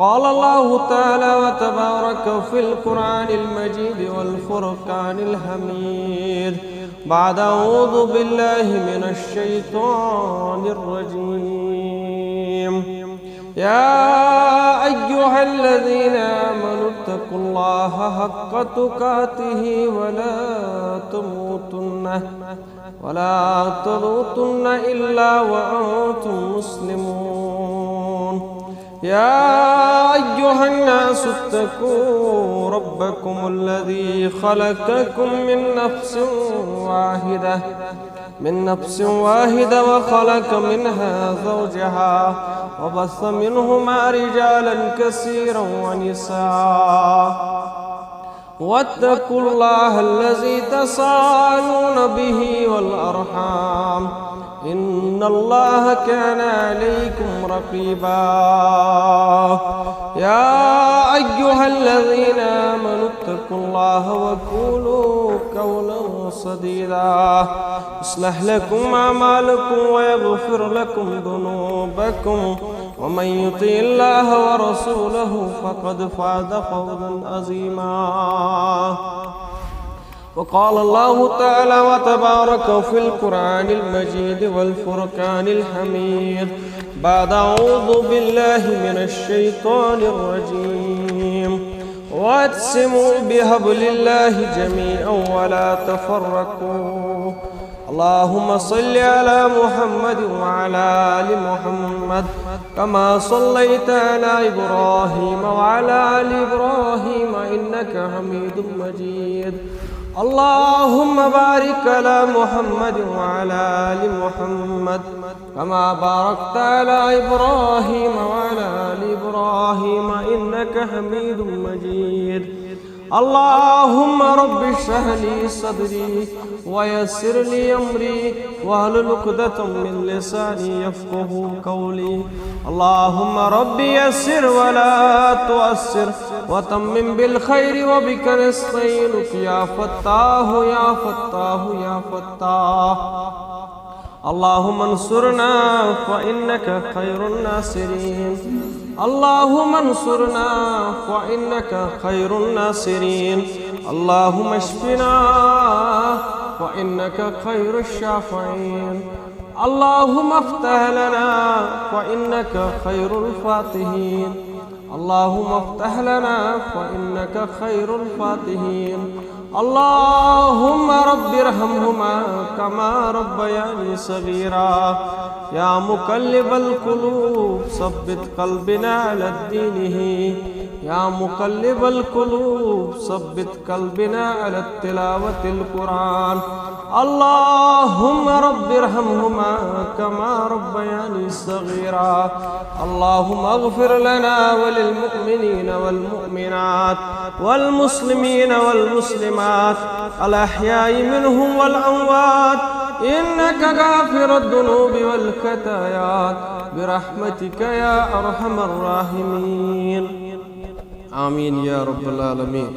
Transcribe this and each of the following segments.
قال الله تعالى وتبارك في القرآن المجيد والفرقان الحميد بعد أعوذ بالله من الشيطان الرجيم يا أيها الذين آمنوا اتقوا الله حق تقاته ولا تموتن إلا وأنتم مسلمون يا أيها الناس اتقوا ربكم الذي خلقكم من نفس واحدة وخلق منها زوجها وبث منهما رجالا كثيرا ونساء واتقوا الله الذي تساءلون به والأرحام إن الله كان عليكم رقيبا يا أيها الذين آمنوا اتقوا الله وقولوا قولا سديدا يصلح لكم أعمالكم ويغفر لكم ذنوبكم ومن يطع الله ورسوله فقد فاز فوزا عظيما وقال الله تعالى وتبارك في القرآن المجيد والفرقان الحميد بعد أعوذ بالله من الشيطان الرجيم واعتصموا بحبل الله جميعا ولا تفرقوا اللهم صل على محمد وعلى آل محمد كما صليت على إبراهيم وعلى آل إبراهيم إنك حميد مجيد اللهم بارك على محمد وعلى آل محمد كما باركت على إبراهيم وعلى آل إبراهيم إنك حميد مجيد اللهم رب اشرح لي صدري ويسر لي أمري واحلل عقدة من لساني يفقهوا قولي اللهم رب يسر ولا تؤسر وتمم بالخير وبك نستعينك يا فتاح يا فتاح يا فتاح اللهم انصرنا فإنك خير الناصرين اللهم انصرنا فإنك خير الناصرين اللهم اشفنا فإنك خير الشافعين اللهم افتح لنا فإنك خير الفاتحين اللهم افتح لنا فإنك خير الفاتحين اللهم رب ارحمهما كما ربياني صغيرا يا مقلب القلوب ثبت قلبنا على دينه يا مقلب القلوب ثبت قلبنا على التلاوة القرآن اللهم رب ارحمهما كما ربياني صغيرا اللهم اغفر لنا وللمؤمنين والمؤمنات والمسلمين والمسلمات الأحياء منهم والأموات إنك غافر الذنوب والخطايا برحمتك يا أرحم الراحمين آمين يا رب العالمين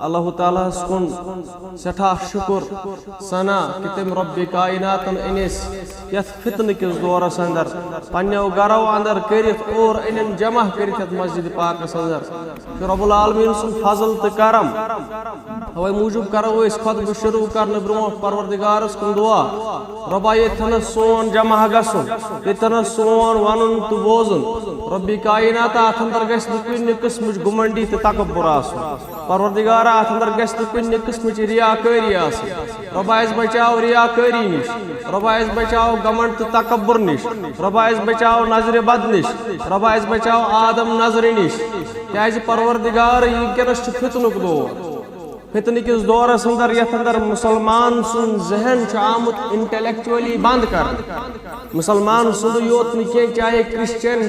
اللہ تعالیٰ کن سٹھا شکر سنا کہ تم رب کائنات انس یت فتنہ کس دورس اندر پنو گرو اندر کرت اور ان جمع کرت مسجد پاکس اندر کہ رب العالمین سن فضل تو کرم اوے موجود کرو اس خطبہ شروع کرنے برو پروردگارس کن دعا ربا یتن سون جمع گسن یتن سون ونن تو بوزن رب کائنات ات اندر گژھِ نہٕ کُنہِ قٕسمٕچ گُمنڈی تہٕ تکبر آسُن پروردگار ات اندر گژھِ نہٕ کُنہِ قٕسمٕچ ریاکٲری آسٕنۍ رۄبا اَسہِ بچاو ریاکٲری نِش رۄبا اَسہِ بچاو گمنڈ تہٕ تکبر نِش رۄبا اَسہِ بچاو نظرِ بد نِش رۄبا اَسہِ بچاو آدم نظرِ نِش کیازِ پروردگار یہِ وٕنکٮ۪نس چھُ فتنُک دور فتنہ کس دورس اندر یتھ اندر مسلمان سن ذہن آمت انٹلیکچولی بند کر مسلمان سند یوت نی چاہے کرسچن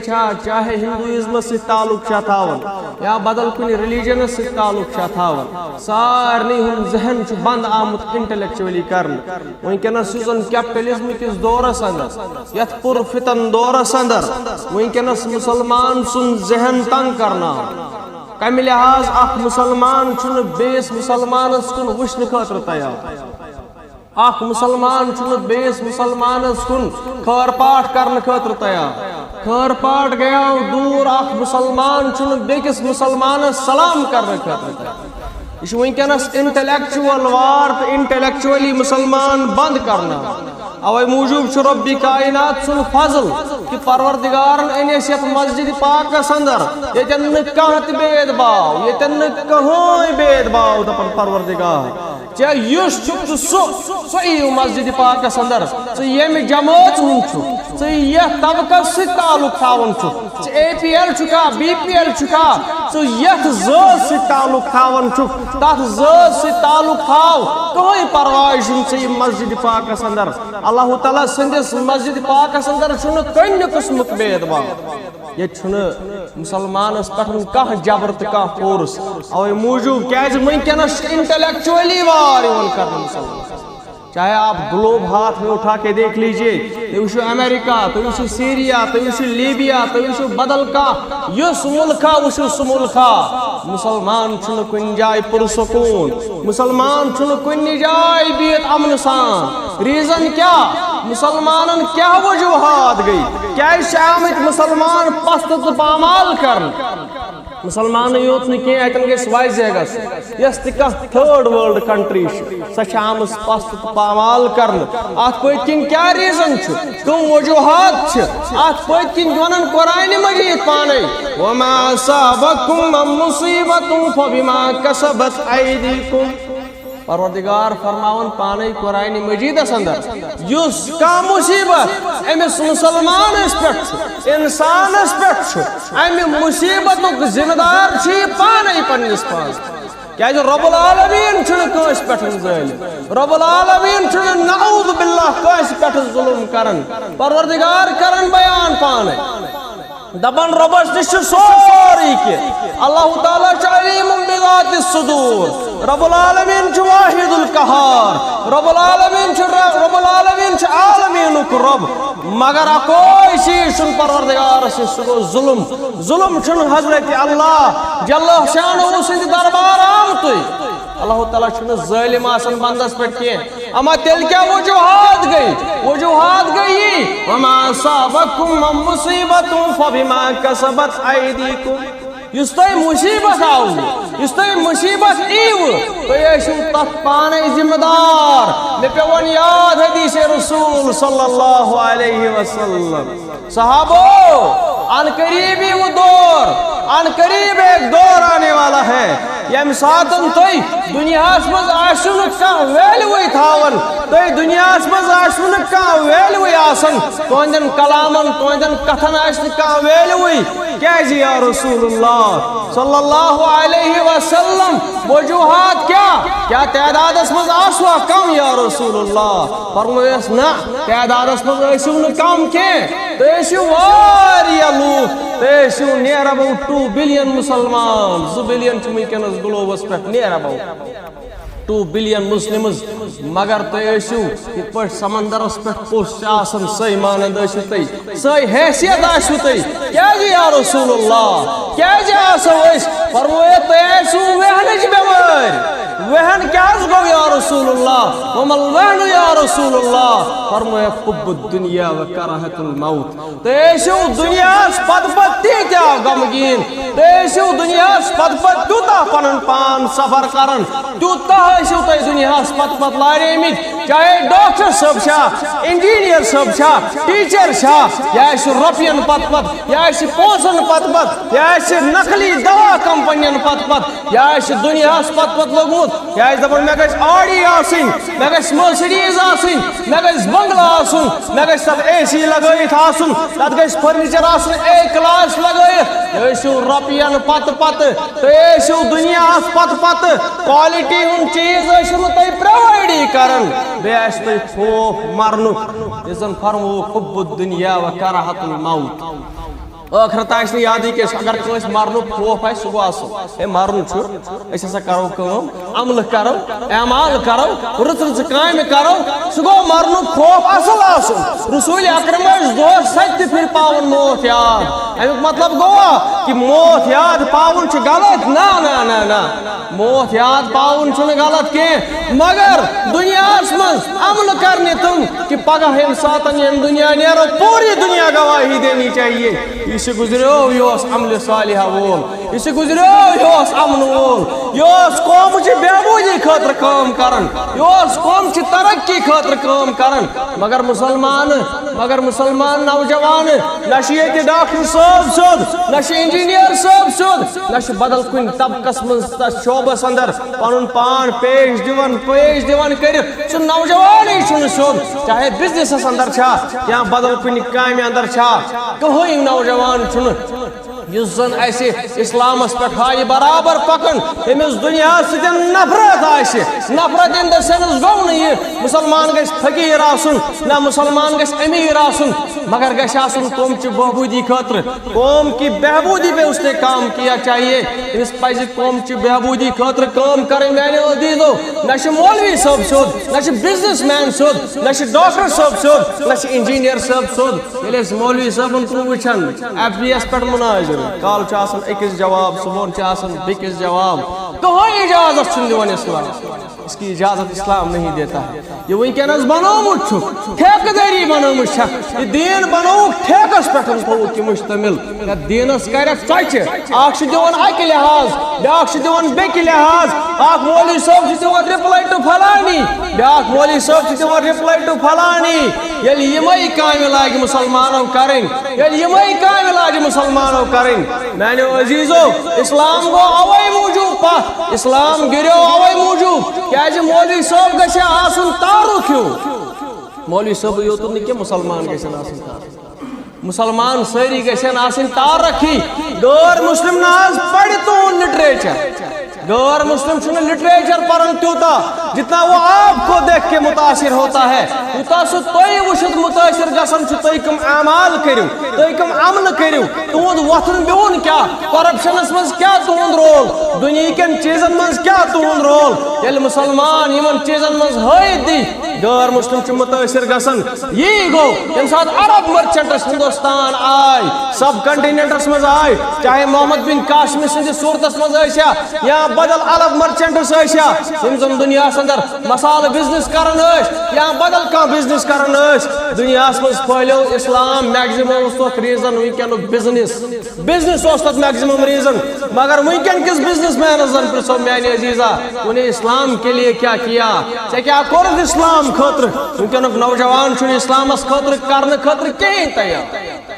چاہے ہندوازمس ست تعلق تھاون یا بدل کن ریلیجنس ست تعلق تھاون سارنی ہند ذہن بند آمت انٹلیکچولی کرن ونکس کیپٹلزم کس دورس اندر یتھ پر فتن دورس اندر ونکس مسلمان سن ذہن تنگ کرنا کم لحاظ اخ مسلمان چھن بیس مسلمانس کن وچھن خاطر تیار اخ مسلمان چھن بیس مسلمانس کن خیر پاٹ کرن خاطر تیار خیر پاٹ گیا دور اخ مسلمان چھن بیکس مسلمانس سلام کرن خاطر تیار یہ ونکس انٹلیکچوئل وار تو انٹلیکچولی مسلمان بند کرنا اوے موجود رب کائنات سن فضل کہ پروردگارن انس یت مسجد پاکس اندر یتن نہ بید باو یتن نہ کہین بید باو دپن پروردگار چاہے یس چھُ سو مسجد پاکس اندر ژٕ ییٚمہِ جماعت ہُنٛد چھُ ژٕ یتھ طبقس سۭتۍ تعلق تھاوان چھُ ژٕ APL چھُکھا BPL چھُکھا ژٕ یتھ ذات سۭتۍ تعلق تھاوان چھُکھ تتھ ذات سۭتۍ تعلق تھاو کٕہٕنۍ پرواے چھُنہٕ ژٕ یہِ مسجد پاکس اندر اللہ تعالیٰ سندس مسجد پاکس اندر چھُنہٕ کُنہِ قٕسمُک بید باو ییٚتہِ چھُنہٕ مسلمانس پٮ۪ٹھ کانٛہہ جبر تہٕ کانٛہہ فورس اوے موجوٗب کیازِ ونکٮ۪نس چھُ انٹلیکچولی وار یِوان کرنہٕ مسلمان چاہے آپ گلوب ہاتھ میں اٹھا کے دیکھ لیجئے تو وچھو امریکہ تو وچھو سیریا تو وچھو لیبیا تو وچھو بدل کا یس ملکہ وچھو سو ملکہ مسلمان چھن کن جائے پرسکون مسلمان چھن کن جائے بیت امن سان ریزن کیا مسلمانن کیا وجوہات گئی کیا شامت مسلمان پست پامال کرن مسلمان یوت نی اتن گیس واضح گس یس تہ تھرڈ ورلڈ کنٹری سہ آمس پست پامال کرن ات پت کن کیا ریزن کم وجوہات ات پت کن ونن قرآن مجید پانے وما اصابکم من مصیبت فبما کسبت ایدیکم پروردگار فرماون پانے قرآن مجید اندر یس کا مصیبت امس مسلمانس پہ انسانس پہ ام مصیبت ذمہ دار پانے پنس پاس کیا رب العالمین کنس پہ ظالم رب العالمین نعوذ باللہ کنس پہ ظلم کرن پروردگار کرن بیان پانے دپن ربس نش سوری کی اللہ تعالیٰ علیم بذات الصدور رب العالمین واحد القہار رب العالمین عالمین رب مگر کوئی چیز چھ پروردگار سہ گو ظلم چھ حضرت اللہ جل شانہ سند دربار آمت اللہ تعالیٰ چھ ظالم آسان بندس پہ کی اما تیل کیا وجوہات گئی وما اصابکم من مصیبت فبما کسبت ایدیکم یس تہ مصیبت آو یس تہ مصیبت ایو تو یہ تک پانے ذمہ دار مے پیون یاد حدیث رسول صلی اللہ علیہ وسلم صحابو ان قریب ہی وہ دور ان قریب ایک دور آنے والا ہے یم ساتن تھی دنیا مز آسن کھانا ویلوی تھاون تھی دنیا مز آسن کھانا ویلوی آسن تہندین کلامن تہندین کتھن آسن کھانا ویلوی کیازِ یا رسول اللہ صلی اللہ علیہ وسلم وجوہات کیا تعدادس مز آسوا کم یا رسول اللہ فرمایس نا تعدادس مز آسو نہ کم کی تو ایسو واریاہ لوک تو ایسو نیر اباؤٹ 2 بلین مسلمان 2 بلین چھ ونکیٚنس گلوبس پہ نیر اباؤٹ 2 billion Muslims مگر تیسو یہ پٹ سمندرس پہ پوش آسن سی مانند اشو تی سی حیثیت آشو تی کیا جی یا رسول اللہ کیا جی آسو اس فرموئے تیسو وحنج بیمار وحن کیا گو یا رسول اللہ ومل وحن یا رسول اللہ فرموئے حب الدنیا و کراہت الموت تیسو دنیا پد پد تیتیا غمگین تیسو دنیا پد پد توتا پنن پان سفر کرن توتا ایسو تی دنیا پد پد لائے مت چاہے ڈاکٹر صاحب شاہ انجینئر صاحب شاہ ٹیچر شاہ یا ایسے رفین پت پت یا ایسے پوسن پت پت یا ایسے نقلی دوا کمپنین پت پت یا ایسے دنیا پت پت لگوت یا ایسے دبن میں گیس آڑی آسن میں گیس مرسیڈیز آسن میں گیس بنگلہ آسن میں گیس تب اے سی لگویت آسن تب گیس فرنیچر آسن اے کلاس لگویت ایسے رفین پت پت تو ایسے دنیا پت پت کوالٹی ان چیز ایسے مطلع پروائیڈی کرن بے ایسے خوف مرنو ازن فرمو حب الدنیا و کراہت الموت آخرت آئیس نے یادی کہ اگر کوئی مرنو خوف آئیس سو آسو اے مرنو چھو ایسا سا کرو کام عمل کرو اعمال کرو رت رت قائم کرو سگو مرنو خوف اصل آسو رسول اکرم زور سچ پھر پاون موت یاد امیک مطلب گوا کہ موت یاد پاون چھ غلط نا نا نا نا موت یاد پاون چھن غلط کے مگر دنیا اسمز عمل کرنے تم کہ پگہ انساتن یم دنیا نیرو پوری دنیا گواہی دینی چاہیے اسے گزریو یوس عمل صالحہ وول اسے گزریو یوس امن وول یوس قوم چھ بہبودی خاطر کام کرن یوس قوم چھ ترقی خاطر کام کرن مگر مسلمان نوجوان نش یہ ڈاکٹر صاحب سود نش انجینئر صاحب سود نش بدل کن طبقس من شعبس اندر پن پان پیش دیوان کر سہ نوجوان ہی سود چاہے بزنس اندر چھا یا بدل کن کامہ اندر چھا کہیں نوجوان یس زن ایسے اسلامس پہ ہائی برابر پکن امس دنیا ستن نفرت آسہ نفرت ان دا سینس گو نہیں مسلمان گھس فقیر آسن نہ مسلمان گھس امیر آسن مگر گھس آسن قوم چہ بہبودی خاطر قوم کی بہبودی پہ اس نے کام کیا چاہیے امس پزِ قوم چہ بہبودی خاطر کام کریں میانے عزیزو نہ چھ مولوی صاحب سود نہ چھ بزنس مین سود نہ چھ ڈاکٹر صاحب سود نہ چھ انجینئر صاحب سود ییٚلہِ أسۍ مولوی صاحبن کُن وٕچھان ایف بی ایس پٮ۪ٹھ مناظر کال چھ آسان أکِس جواب صبحن چھ آسان بیٚکِس جواب کٕہٕنۍ اجازت چھُنہٕ دِوان اسلام اس کی اجازت اسلام نہیں دیتا ہے یہ وٕنکیٚنس بنومُت چھُ ٹھیکہٕ بنومُت چھکھ یہ دین بنووُکھ ٹھیکس پٮ۪ٹھ تھووُکھ یہِ مُشتمل یتھ دیٖنس کرکھ ژۄچہِ اکھ چھُ دِوان اکہِ لحاظ بیٛاکھ چھُ دِوان بیٚکہِ لحاظ اکھ مولوی صٲب چھُ دِوان رِپلاے ٹُو فلانی بیٛاکھ مولوی صٲب چھُ دِوان رِپلاے ٹُو فلانی ییٚلہِ یِمے کامہِ لاگہِ مُسلمانو کرٕنۍ ییٚلہِ یِمے کامہِ لاگہِ مُسلمانو کرٕنۍ میانیو عزیزو اسلام گوٚو اوے موٗجوٗب پتھ اسلام گِریو اوے موٗجوٗب کیازِ مولوی صٲب گژھِ آسُن تارُک ہیوٗ مولوی صٲبٕے یوتن نہٕ کینٛہہ مُسلمان گژھن آسٕنۍ تارُک مسلمان سٲری گژھن آسٕنۍ تارکھی غٲر مسلم نہ حظ پرِ تُہُنٛد لٹریچر غیر مسلم چھُنہٕ لٹریچر پرن تیوٗتاہ جتنا وہ آپ کو دیکھ کے متاثر ہوتا ہے یوٗتاہ سُہ تُہۍ وٕچھِتھ متاثر گژھان چھُ تُہۍ کٕم اعمال کٔرِو تُہۍ کٕم عملہٕ کٔرِو تُہُنٛد وۄتھُن بِہُن کیٛاہ کرپشنس منٛز کیٛاہ تُہُنٛد رول دُنہیٖکٮ۪ن چیٖزن منٛز کیٛاہ تُہُنٛد رول ییٚلہِ مُسلمان یِمن چیٖزن منٛز ہٲیِتھ دی غیر مسلم چھُ متاثر گژھان یی گوٚو ییٚمہِ ساتہٕ عرب مرچنٹس ہندوستان آے سب کنٹیننٹس منٛز آے چاہے محمد بن قاسم سٕنٛدِس صوٗرتس منٛز ٲسیا یا بدل عرب مرچنٹس ٲسیا یِم زن دُنیاہس اندر مسالہٕ بزنس کران ٲسۍ یا بدل کانٛہہ بزنس کران ٲسۍ دُنیاہس منٛز پھہلیو اسلام میکزِمم اوس تتھ ریٖزن وٕنکیٚنُک بزنس اوس تتھ میکزِمم ریٖزن مگر وٕنکیٚن کِس بزنس مینس زن پرژھو میانہِ عزیزا تُہۍ اسلام کے لیے کیا کیا ژےٚ کیٛاہ کوٚرُتھ اسلام خٲطرٕ وٕنکیٚنُک نوجوان چھُنہٕ اسلامس خٲطرٕ کرنہٕ خٲطرٕ کِہیٖنۍ تیار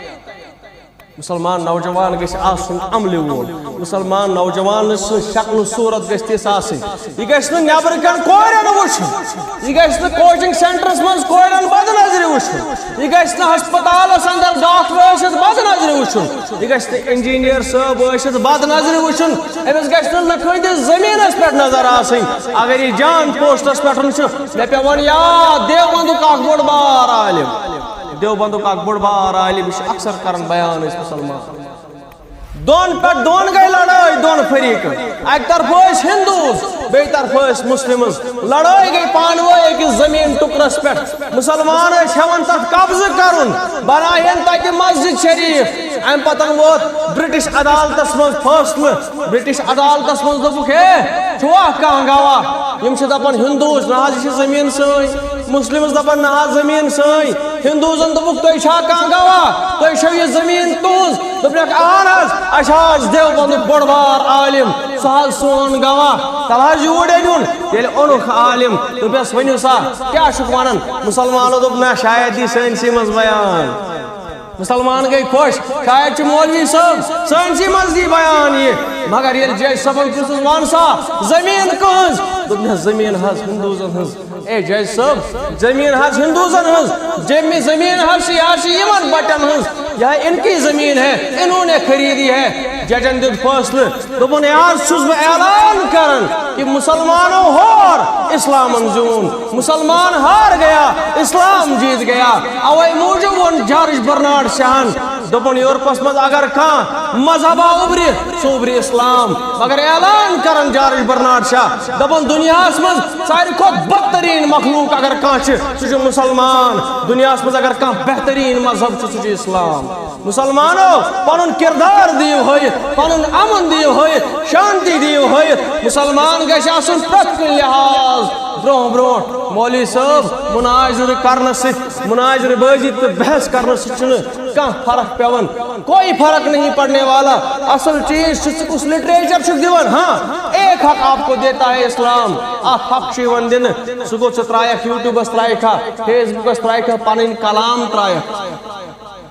مسلمان نوجوان گژھِ آسُن عملہِ وول مسلمان نوجوان سٕنٛز شکلہٕ صوٗرت گژھِ تِژھ آسٕنۍ یہِ گژھِ نہٕ نیٚبرٕ کٮ۪ن کورٮ۪ن وٕچھُن یہِ گژھِ نہٕ کوچنگ سینٹرس منٛز کورٮ۪ن بد نظرِ وٕچھُن یہِ گژھِ نہٕ ہسپتالس اندر ڈاکٹر ٲسِتھ بد نظرِ وٕچھُن یہِ گژھِ نہٕ انجینئر صٲب ٲسِتھ بد نظرِ وٕچھُن أمِس گژھِ نہٕ لٔکھٲنٛڈِس زٔمیٖنس پٮ۪ٹھ نظر آسٕنۍ اگر یہِ جان پوسٹس پٮ۪ٹھ چھُ مےٚ پیٚوان یاد دیوبندُک اکھ بوٚڑ بار عالم دیوبندُک اکھ بوٚڑ بار عالم یہِ چھُ اکثر کران بیان أسۍ مُسلمان دون پٮ۪ٹھ دون گٔے لڑٲے دون فریٖقن اکہِ طرفہٕ ٲسۍ ہندوٗز بے طرف مسلم لڑائی گئی پانوے أکس زمین ٹکرس پہ مسلمان ہیوان تک قبضہ کرن بنائن تک مسجد شریف ام پتن ووت برٹش عدالتس من فیصلہ برٹش عدالتس من دوپک ہے چھوا کان گواہ یم چھ دپن ہندوز نہ حظ یہ زمین سن مسلمز دپن نہ حظ زمین سن ہندوزن دوپک تُہۍ چھا کان گواہ تُہۍ چھو یہ زمین تُہنز دوپنک اہن حظ اَسہِ حظ دیوبندُک بوٚڑ بار عالم سُہ حظ سون گواہ تل حظ یوٗرۍ أنۍہُن ییٚلہِ اوٚنُکھ عالم دوٚپیس ؤنِو سا کیٛاہ چھُکھ ونان مسلمانو دوٚپ نہ شاید دی سٲنسٕے منٛز بیان مسلمان گئی خوش شاید چھ مولوی صاحب سٲنسٕے منٛز دی بیان یہ مگر ییٚلہِ جج صٲبن پرٛژھُس وَن سا زمیٖن کٕہٕنٛز دوٚپ مےٚ زمیٖن حظ ہندوزن ہٕنٛز اے جج صاحب زمین حظ ہندوزن ہٕنٛز جمی زمین حظ یہ یمن بٹن ہٕنٛز یہ ان کی زمین ہے انہوں نے خریدی ہے ججن دیت فیصلہ دوپن یار چھُس بہٕ اعلان کران کہ مسلمانوں ہور اسلام زیون مسلمان ہار گیا اسلام جیت گیا اوے موجب ون جارج برنارڈ شاہن دوپن یورپس مز اگر کان مذہبا ابری سوبری اسلام مگر اعلان کران جارج برنارڈ شاہ دوپن دنیاس مز ساروی کھۄتہٕ بدترین مخلوق اگر کان چھ سُہ مسلمان دنیاس مز اگر کان بہترین مذہب چھ اسلام مسلمانو پنن کردار دیو ہوئیت پنن امن دیو ہوئیت شانتی دیو ہوئیت مسلمان گژھِ آسُن پرٛٮ۪تھ کُنہِ لحاظ برونٛہہ برونٛٹھ مولوی صٲب مناظر کرنس سۭتۍ مناظر بٲزی تہٕ بحث کرنس سۭتۍ چھُنہٕ کانٛہہ فرق پیوان کوئی فرق نہیں پڑنے والا اصل چیز اس لٹریچر چھُکھ دِوان ہاں ایک حق آپ کو دیتا ہے اسلام اکھ حق چھُ یِوان دِنہٕ سُہ گوٚو ژٕ ترٛایکھ یوٗٹیوٗبس ترٛایکھا فیس بُکس ترٛایکھا پنٕنۍ کلام ترٛایکھ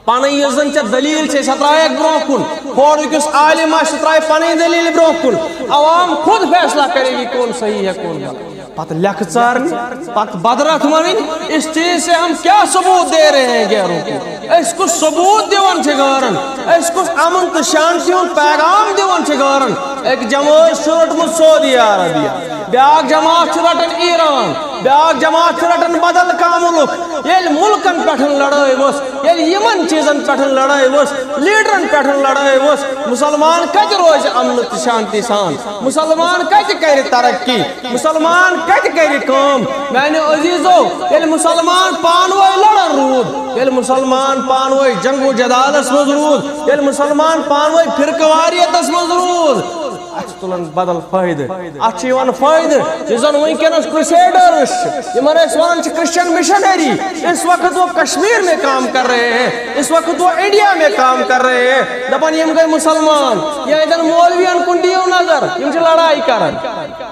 پنٕنۍ یۄس زن ژےٚ دلیٖل چھے سۄ ترٛایکھ برونٛہہ کُن ہورُک یُس عالم آسہِ سُہ ترٛایہِ پنٕنۍ دلیٖل برونٛہہ کُن عوام خود فیصلہ کرے گی کون صحیح ہے کون غلط پتہ لکھ ژارنہِ پتہ بدرت ونٕنۍ اس چیز سے ہم کیا ثبوت دے رہے ہیں غیروں کو اس کُس ثبوت دِوان چھِ گارن اس کُس امن تہٕ شانتی ہُنٛد پیغام دِوان چھِ گارن أکۍ جمٲژ چھُ روٚٹمُت سعودی عربیہ بیٛاکھ جماعت چھُ رٹان ایران بیٛاکھ جماعت چھُ رٹان بدل کانٛہہ مُلک ییٚلہِ مُلکن پٮ۪ٹھ لڑٲے ؤژھ ییٚلہِ یِمن چیٖزن پٮ۪ٹھ لڑٲے ؤژھ لیڈرن پٮ۪ٹھ لڑٲے ؤژھ مسلمان کتہِ روزِ امنہٕ تہٕ شانتی سان مسلمان کتہِ کرِ ترقی مسلمان کتہِ کرِ کٲم میانہِ عزیزو ییٚلہِ مسلمان پانہٕ ؤنۍ لڑان روٗد ییٚلہِ مسلمان پانہٕ ؤنۍ جنگو جدالس منٛز روٗد ییٚلہِ مسلمان پانہٕ ؤنۍ فرقہٕ واریتس منٛز روٗد اتھ چھُ تُلان بدل فٲیدٕ اتھ چھُ یِوان فٲیدٕ یُس زن وٕنکیٚنس کرسیڈرز چھِ یِمن أسۍ ونان چھِ کرسچن مشنری اس وقت وہ کشمیر میں کام کر رہے ہیں اس وقت وہ انڈیا میں کام کر رہے ہیں دپان یم گٔے مسلمان یہندٮ۪ن مولوین کُن دِیِو نظر یم چھِ لڑائی کران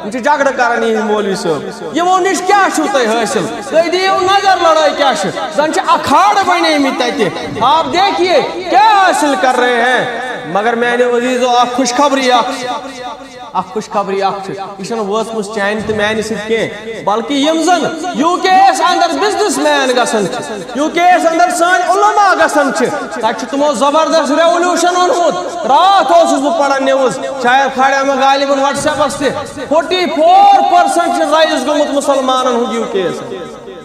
یم چھِ جگڑٕ کران یِہنٛدۍ مولوی صٲب یِمو نِش کیٛاہ چھُو تۄہہِ حٲصِل تُہۍ دِیِو نظر لڑٲے کیٛاہ چھِ زن چھِ اکھاڑ بنیمٕتۍ تتہِ آپ دیکھیے کیا حاصل کر رہے ہیں مگر میانہِ عزیزو اکھ خوشخبری اکھ خوشخبری چھِ یہِ چھنہٕ وٲژمٕژ چانہِ تہٕ میانہِ سۭتۍ کینٛہہ بلکہِ یِم زن یوٗ کے ایس اندر بزنس مین گژھان چھِ یوٗ کے ایس اندر سٲنۍ علما گژھان چھِ تتہِ چھُ تِمو زبردست ریولیوشن اوٚنمُت راتھ اوسُس بہٕ پران نِوٕز شاید کھالے مےٚ غالبن وٹس ایپس تہِ 44% چھُ رایز گوٚمُت مُسلمانن ہُنٛد یوٗ کے ایس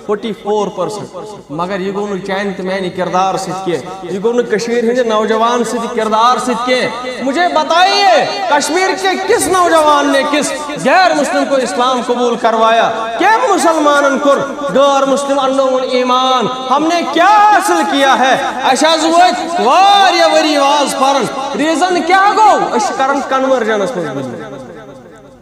44% مگر یہ گوٚو نہٕ چانہِ تہٕ میانہِ کردار سۭتۍ کینٛہہ یہ گوٚو نہٕ کٔشیٖرِ ہٕنٛدِ نوجوان سۭتۍ کردار سۭتۍ کینٛہہ مجھے بتائیے کشمیر کے کس نوجوان نے کس غیر مسلم کو اسلام قبول کروایا کم مسلمانن کوٚر غیر مسلم اننووُن ایمان ہم نے کیا حاصل کیا ہے اَسہِ حظ وٲتۍ واریاہ ؤری واز پران ریٖزن کیٛاہ گوٚو أسۍ چھِ کران کنورجنس منٛز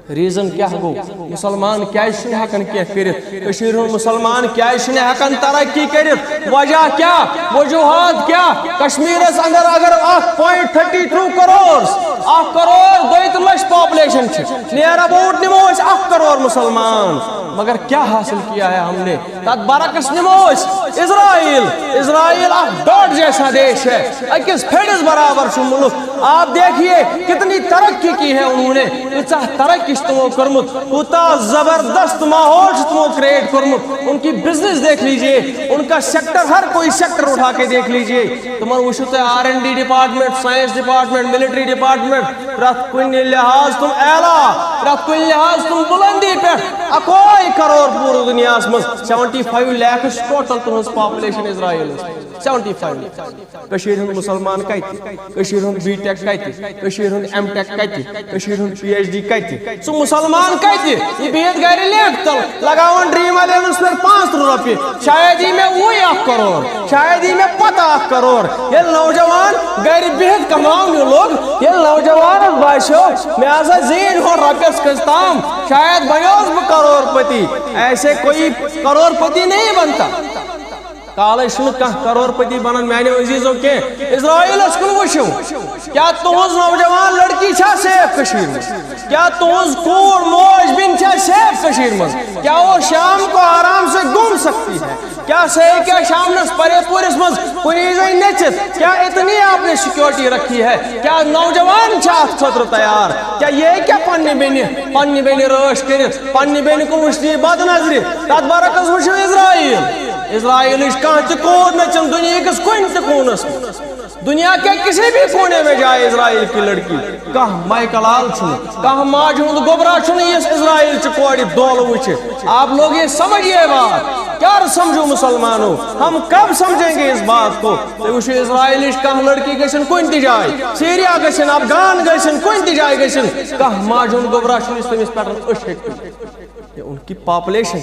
ریٖزن کیٛاہ گوٚو مسلمان کیٛازِ چھُنہٕ ہٮ۪کان کینٛہہ کٔرِتھ کٔشیٖرِ ہُنٛد مسلمان کیٛازِ چھُنہٕ ہٮ۪کان ترقی کٔرِتھ وجہ کیٛاہ وجوہات کیٛاہ کشمیٖرس اندر اگر 1.32 کرور 1 کرور 2 لچھ پاپولیشن چھِ نیر اباؤٹ نِمو أسۍ 1 کرور مسلمان مگر کیا حاصل کیا ہے ہم نے تتھ برعکس نِمو أسۍ اسرائیل اکھ ڈاٹ جیسا دیش ہے أکِس پھیڑِس برابر چھُ مُلک آپ دیکھیے کتنی ترقی کی ہے انہوں نے کۭژاہ ترقی تمو کرمت کوتاہ زبردست ماحول تمو کریٹ کرمت ان کی بزنس دیکھ لیجئے ان کا سیکٹر ہر کوئی سیکٹر اٹھا کے دیکھ لیجئے تمہر وچھو تے R&D department science department military department پرٛٮ۪تھ کُنہِ لحاظ تم اعلیٰ پرٛٮ۪تھ کُنہِ لحاظ تم بلندی پہ کوئی crore پور دنیا مز 75 lakhs ٹوٹل تہذ پاپولیشن اسرائیل 75 کشیر ہند مسلمان کشیر ہند بی ٹیک کشیر ہند ایم ٹیک کشیر ہند پی ایچ ڈی سہ مسلمان یہ بہت گھر لیٹ تل لگاون ڈریم الیونس پہ 500 روپیے شاید یہ میں وہی 1 کروڑ شاید یہ میں پتہ 1 کروڑ یہ نوجوان گھر بہت کماؤن لوگ یہ نوجوان باسو میں آسا زین ہو رقص کستام شاید بنیوز بہ کروڑ پتی ایسے کوئی کروڑ پتی نہیں بنتا کالے کروڑ پتی بنان میانو عزیزو کی اسرائیل کن وچھو کیا تہذ نوجوان لڑکی چھا سیف کشیر مز کیا تہذ کور موج بن چھا سیف کشیر مز کیا وہ شام کو آرام سے گھوم سکتی ہے کیا صحیح کیا شام نس پرے پورس مز کنی زی نچت کیا اتنی آپ نے سیکیورٹی رکھی ہے کیا نوجوان چھا خطر تیار کیا یہ کیا پنی بینی رش کرت پنی بینی کو وچھنی بد نظری تات برعکس وچھو اسرائیل کان تہ کور نچن دنیا کس کن تہ کونس دنیا کے کسی بھی کونے میں جائے اسرائیل کی لڑکی کہ مائیکل آل کہ ماج ہند گوبرا اس اسرائیل کوڑی دول وچ آپ لوگ یہ سمجھئے بات کیا سمجھو مسلمانوں ہم کب سمجھیں گے اس بات کو وچھو اسرائیل کہ لڑکی گھن کن تہ جائے سیریا گھن افغان گھن کن تہ جائے گھن کہ ماج ہند گوبرا تمس پہ ان کی پاپولیشن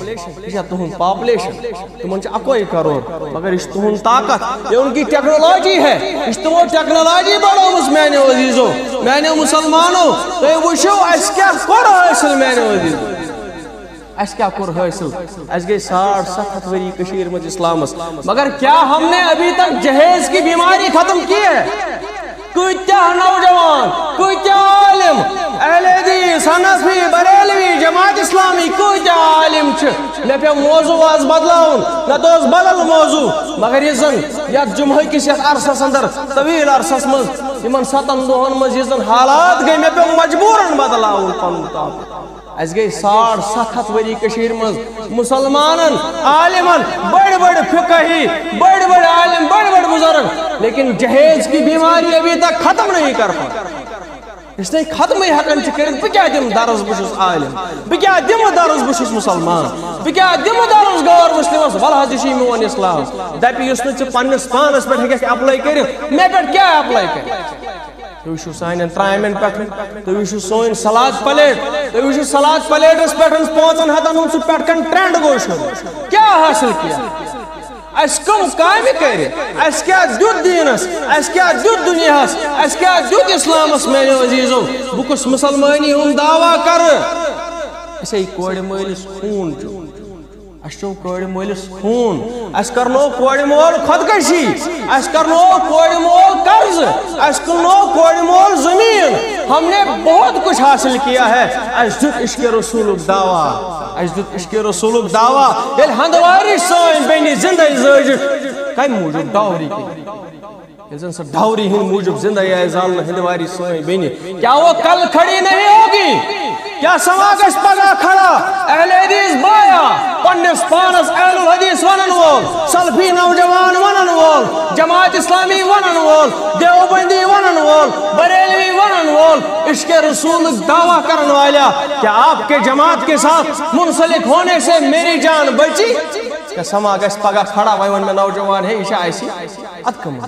یہ تہذ پاپولیشن تمن 1 کروڑ مگر یہ تہذ طاقت یہ ان کی ٹیکنالوجی ہے یہ تمو ٹیکنالوجی بڑھوس میانو عزیزو میانو مسلمانو تھی وچھو اس کیا کور حاصل میانو عزیزو اس کیا کور حاصل اس گئی 750 وری کشیر مز اسلامس مگر کیا ہم نے ابھی تک جہیز کی بیماری ختم کی ہے کتیا نوجوان کتیا عالم اہل حدیث حنفی بریلوی جماعت اسلامی کتیا عالم میں پہ موضوع آز بدلاؤن نہ تو بدل موضوع مگر یہ زن یا جمعہ کس عرصس اندر طویل عرصس مز یمن 7 دہن مز یہ زن حالات گئی میں پہ مجبورن بدلاؤن پن طاقت اس گئی 750 وری کشیر مز مسلمانن عالمن بڑ فقہی بڑ عالم بڑ بزرگ لیکن جہیز کی بیماری ابھی تک ختم نہیں کر پا اس نے ختم ہی ہکن کرت بہ دم درس بشس عالم بہ دم درس بشس مسلمان بہ دم درس غور مسلمس ولہ دشی میون اسلام دپی اس نے پنس پانس پہ ہیکس اپلائی کرت مے پہ کیا اپلائی کر تھی وچھو سان ترامین پہ تھی وچھو سون سلاد پلیٹ تھی وچھو سلاد پلیٹس پہ 500 ہن سہ پہ کن ٹرینڈ گو شروع کیا حاصل کیا اس کم کام کر اس کیا دیت دینس اس کیا دیت دنیاس اس کیا دیت اسلامس میانو عزیزو بہ کس مسلمانی ہند دعویٰ کر اسے کور مالس خون اس چو کور مالس خون اس کرنو کور مول خودکشی اس کرنو کور مول قرض اس کرنو کور مول زمین ہم نے بہت کچھ حاصل کیا ہے اس دیت عشق رسولک دعویٰ اس دیت عشق رسولک دعویٰ یل ہندواری سوئن بینی زندہ زوجک کئی موجود ڈاوری کی یل سا ڈاوری ہند موجود زندہ یا زالن ہندواری سوئن بینی کیا وہ کل کھڑی نہیں ہوگی کیا سماگش پگا کھڑا اہل حدیث بایا پنس پانس اہل الحدیث ونن وول سلفی نوجوان ونن وول جماعت اسلامی ونن وول دیوبندی ونن وول بریلوی ونن وول عشق رسول دعویٰ کرن والا کیا آپ کے جماعت کے ساتھ منسلک ہونے سے میری جان بچی کیا سماگش پگا کھڑا وائن میں نوجوان ہے عشاء ایسی ادکم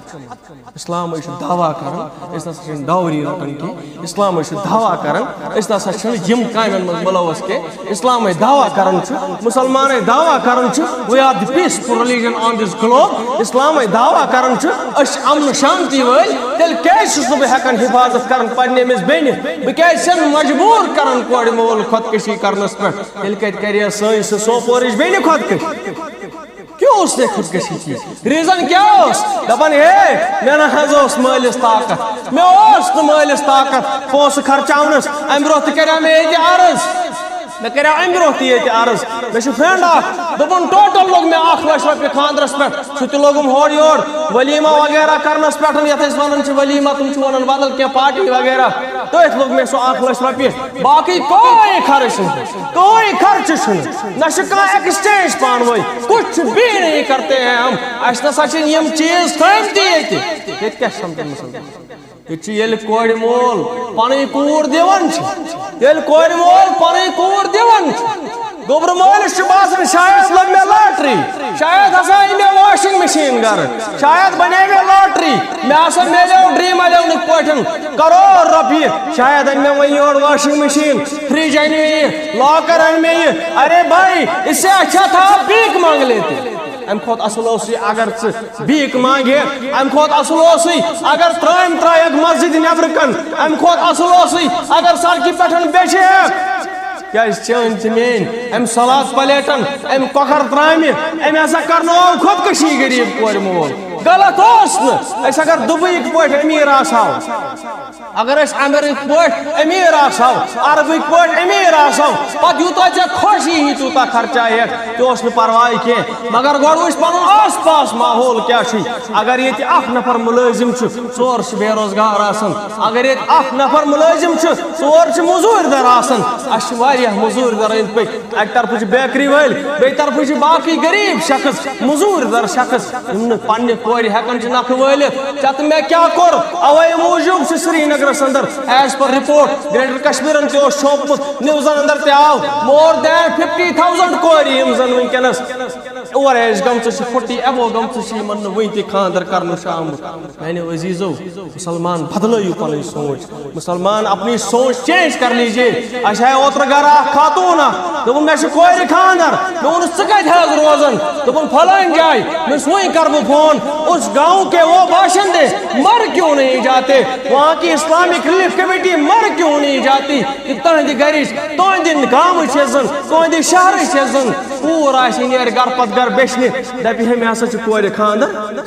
اسلام ایشو دعویٰ کرن اس نسا چھن ڈاوری رٹن کی اسلام ایشو دعویٰ کرن اس نسا چھن یم کامن من ملوث کے اسلام دعویٰ کرن چھ مسلمان دعویٰ کرن چھ we are the peaceful religion on this globe اسلام دعویٰ کرن چھ اش امن شانتی ول تیل کیس چھس بہ ہیکن حفاظت کرن پننے مس بین بہ کیس چھن مجبور کرن کوڑ مول خودکشی کرنس پہ تیل کت کریا سٲنۍ سہ سوپورٕچ بیٚنہِ خودکشی کیوں اس نے خودکشی کی ریزن کیا اس دپان ہے میرا حض اس مالس طاقت میں اس مالس طاقت پوس خرچاونس ام برو تہ کریا میں یہ عرض میں کریا ام برو تہ یہ عرض میں چھ فرینڈ اخ دپن ٹوٹل لوگ میں 1 لچھ رۄپیہِ خاندرس پہ سہ لوگم ہور یور ولیمہ وغیرہ کرنس پہ یتھ أسۍ ونان چھ ولیمہ تم چھ ونان بدل کینٛہہ پارٹی وغیرہ تٔتھۍ لوگ میں سہ 1 لچھ رۄپیہِ باقی کوئی خرچ نہیں کوئی خرچ چھُنہٕ نہ چھُ کانٛہہ ایکسچینج پانہٕ ؤنۍ کچھ بھی نہیں کرتے ہیں ہم اس نسا چھِ یم چیز تھٲمتی ییٚتہِ کیٛاہ چھِ سمجھان مسلمان یہ یل کور مول پن کور دان یل کور مول پن کور دان گوبر مولس باسان شاید لگ میں لاٹری شاید ہسا میں واشنگ مشین گھر شاید بنے میں لاٹری میں ہسا میلیو ڈریم الیونک پٹن کروڑ روپیے شاید ان میں وہیں اور واشنگ مشین فریج ان میں یہ لاکر ان میں یہ ارے بھائی اس سے اچھا تھا بھیک مانگ لیتے ام کھوت اصل اوسی اگر بھیک مانگے ام کھوت اصل اوسی اگر ترائم ترائیک مسجد نیبرکن ام کھوت اصل اوسی اگر سڑکی پٹھن بیچے کیا چین تمین ام سلاد پلیٹن ام ککر ترامہ ام ایسا کرنو خودکشی غریب کور مول غلط اس اگر دبئیک پہ امیر آسو اگر اس امریک پہ امیر آسو عربک پہ امیر آسو پتہ یوتا ے خوشی ہی تیوتا خرچائے تو پرواہ کی مگر گوڑ وچ پنن آس پاس ماحول کیا اگر یہ اخ نفر ملازم ژور بے روزگار آسن اگر یہ اخ نفر ملازم ژور مزور در آسن اس مزور در ان پہ ایک طرف بیکری ول بیٚیہِ طرف باقی غریب شخص مزور در شخص پنہ کور ہیکن نکھ ولت چت میں کیا کور اوے موجود سری نگرس اندر ایز پر رپورٹ گریٹر کشمیرن تہ شوپمت نیوزن اندر تہ آو مور دین 50,000 کور یم زن ونکس اوور ایج گمچ 40 ایبو گمچ من ون تہ خاندر کرن آمت میانے عزیزو مسلمان بدلو پن سوچ مسلمان اپنی سوچ چینج کر لیجیے اچھا اوتر گھر خاتون دپن مے کور خاندر مے ون ژٕ کتہِ روزان دپن فلان جائے میں وہیں کر بہ فون اس گاؤں کے وہ باشندے مر کیوں نہیں جاتے وہاں کی اسلامک ریلیف کمیٹی مر کیوں نہیں جاتی کہ تہندِ گرچ تہندِ گامٕچ زن تہندِ شہرٕچ زن پور آسہِ نیرِ گھر پتہٕ گھر بیچنہِ دپہِ ہے مےٚ ہسا چھُ کورِ خاندر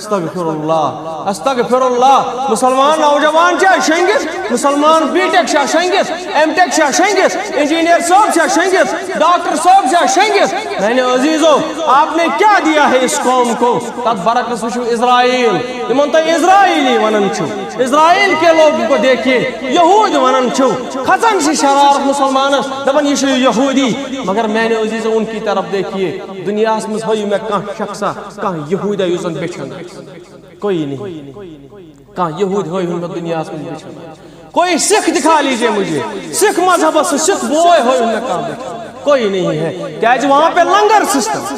استغفر اللہ مسلمان نوجوان چھا شنگِتھ مسلمان بی ٹیک چھا شنگِتھ ایم ٹیک چھا شنگِتھ انجینئر صاحب چھا شنگِتھ ڈاکٹر صاحب چھا شنگِتھ میانے عزیزو آپ نے کیا دیا ہے اس قوم کو تب برعکس وچھو اسرائیل تمن تو اسرائیلی ونن چھو اسرائیل کے لوگوں کو دیکھیے یہود ونن چھو کھسن سے شرارت مسلمانس دپن یہ چھو یہودی مگر میں نے عزیز ان کی طرف دیکھیے دنیا میں ہوئی میں کہاں شخصا کہاں یہود ہے یوزن بیچن کوئی نہیں کہاں یہود ہوئی میں دنیا میں بیچن کوئی سکھ دکھا لیجئے مجھے سکھ مذہب سے سکھ بوئے ہوئی میں کہاں بیچن کوئی نہیں ہے کیا وہاں پہ لنگر سسٹم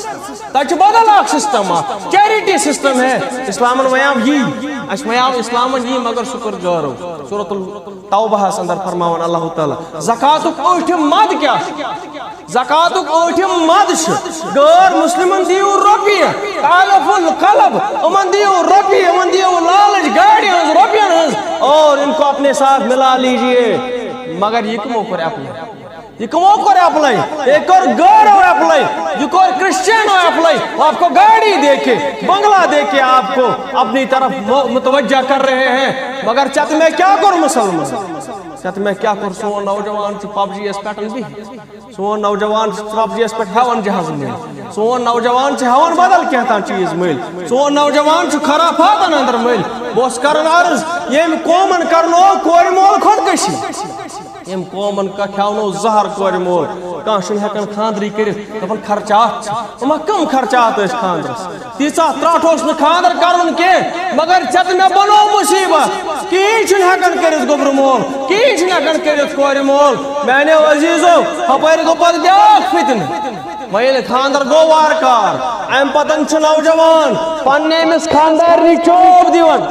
تک بدل اخ سسٹم چیریٹی سسٹم ہے اسلام ویام یہ اسلام یہ مگر شکر گارو سورۃ التوبہ اندر فرماون اللہ تعالی زکاتک اوٹھم مد کیا زکاتک اوٹھم مد غیر مسلمن دیو روپیہ قالف القلب امن دیو روپیہ امن دیو لالچ گاڑی روپین اور ان کو اپنے ساتھ ملا لیجئے مگر یہ کمو پر اپنے یہ کمو کر اپلائی ایک اور گاڑ ہو اپلائی یہ کوئی کرسچین ہو اپلائی آپ کو گاڑی دے کے بنگلہ دے کے آپ کو اپنی طرف متوجہ کر رہے ہیں مگر چت میں کیا کر مسلمان چت میں کیا کر سون نوجوان پب جی ایس پیٹن بھی سون نوجوان پب جی ایس پہ ہیون جہاز مل سون نوجوان ہیون بدل کہتا چیز مل سون نوجوان خرافات اندر مل بہت کرن عرض یم قومن کرنو کور مول خودکشی یم قومن کا کھیونو زہر کور مول کان چھن ہیکن خاندری کرت دپن خرچات اما کم خرچات اس خاندرس تیسا تراٹھوس نہ خاندر کرن کے مگر چت میں بنو مصیبت کی چھن ہیکن کرت گوبر مول کی چھن ہیکن کرت کور مول میں نے عزیزو ہپر گو پت بیاکھ فتن ویل خاندر گو وارکار ام پتن چھ نوجوان پننے مس خاندار چوب دیون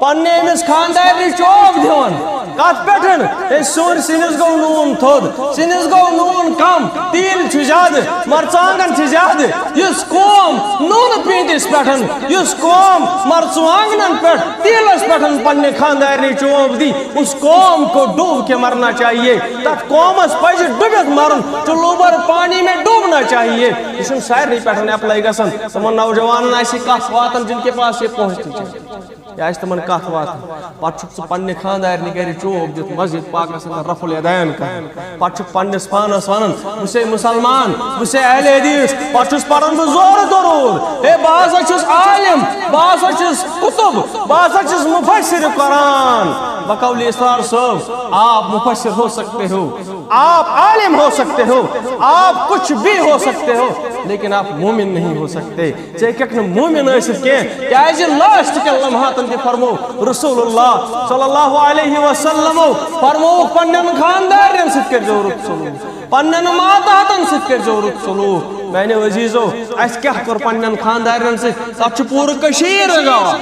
پننے مس خاندار چوب دیون کت پٹن سون سنس گو نون تھود سنس گو نون کم تیل چھ زیادہ مرژانگن چھ زیادہ اس قوم نون پینتس پٹن اس قوم مرژانگن پٹ تیلس پٹن پننے خاندار چوب دی اس قوم کو ڈوب کے مرنا چاہیے تک قومس پز ڈبت مرن چلوبر پانی میں ڈوبنا چاہیے یہ سارے پٹن اپلائی گسن تمن نوجوان کت واتن جن کے پاس یہ پہنچتی یا تمن کت واتن پہ پنہ خاندار گر چوب دت مسجد پاکس اندر رفع الیدین کر پہ پنس پانس ونان بہ مسلمان بہ اہل حدیث پہ پران بہ زور درود اے بہ ہسا چھس عالم بہ ہسا چھس کتب بہ ہسا چھس مفسر قرآن بقول اسرار صاحب آپ مفسر ہو سکتے ہو، آپ عالم ہو سکتے ہو، آپ کچھ بھی ہو سکتے ہو، لیکن آپ مومن نہیں ہو سکتے. ژےٚ مومن ٲسِتھ کینٛہہ کیازِ لاسٹ کٮ۪ن لمحاتن تہِ فرمو رسول اللہ صلی اللہ علیہ وسلم فرمو پنن خاندارن سۭتۍ کٔرۍزیو رُت سلوٗک، پنن ماتحتن سۭتۍ کٔرۍزیو رُت سلوٗک. میانہِ عزیٖزو اَسہِ کیٛاہ کوٚر پننٮ۪ن خاندارن سۭتۍ؟ تتھ چھُ پوٗرٕ کٔشیٖر گواہ،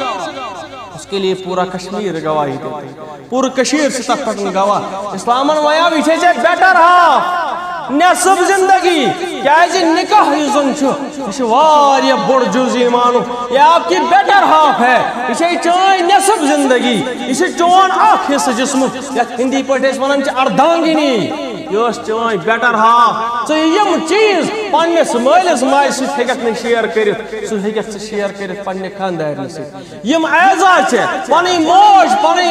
اس کے لیے پورا کشمیر گواہی دیتے، پورا کشمیر سے تک پٹن گواہ. اسلامن ویا یہ چھے بیٹر ہاف نصف زندگی کیازِ نکاح یُس زن چھُ یہ چھُ واریاہ بوڑ جُز ایمانُک، یہ آپ کی بیٹر ہاف ہے، یہ چھے چٲنۍ نصف زندگی، یہ چھُ چون اکھ حصہٕ جسمُک یتھ ہندی پٲٹھۍ أسۍ ونان چھِ اردانگنی، یہ چٲنۍ بیٹر ہاف. ژٕ یم چیز پننس مٲلِس ماجہِ سۭتۍ ہیٚککھ نہٕ شیر کٔرِتھ، سُہ ہیٚککھ ژٕ شیر کٔرِتھ پننہِ خاندارنہِ سۭتۍ. یم اعزاز چھِ پنٕنۍ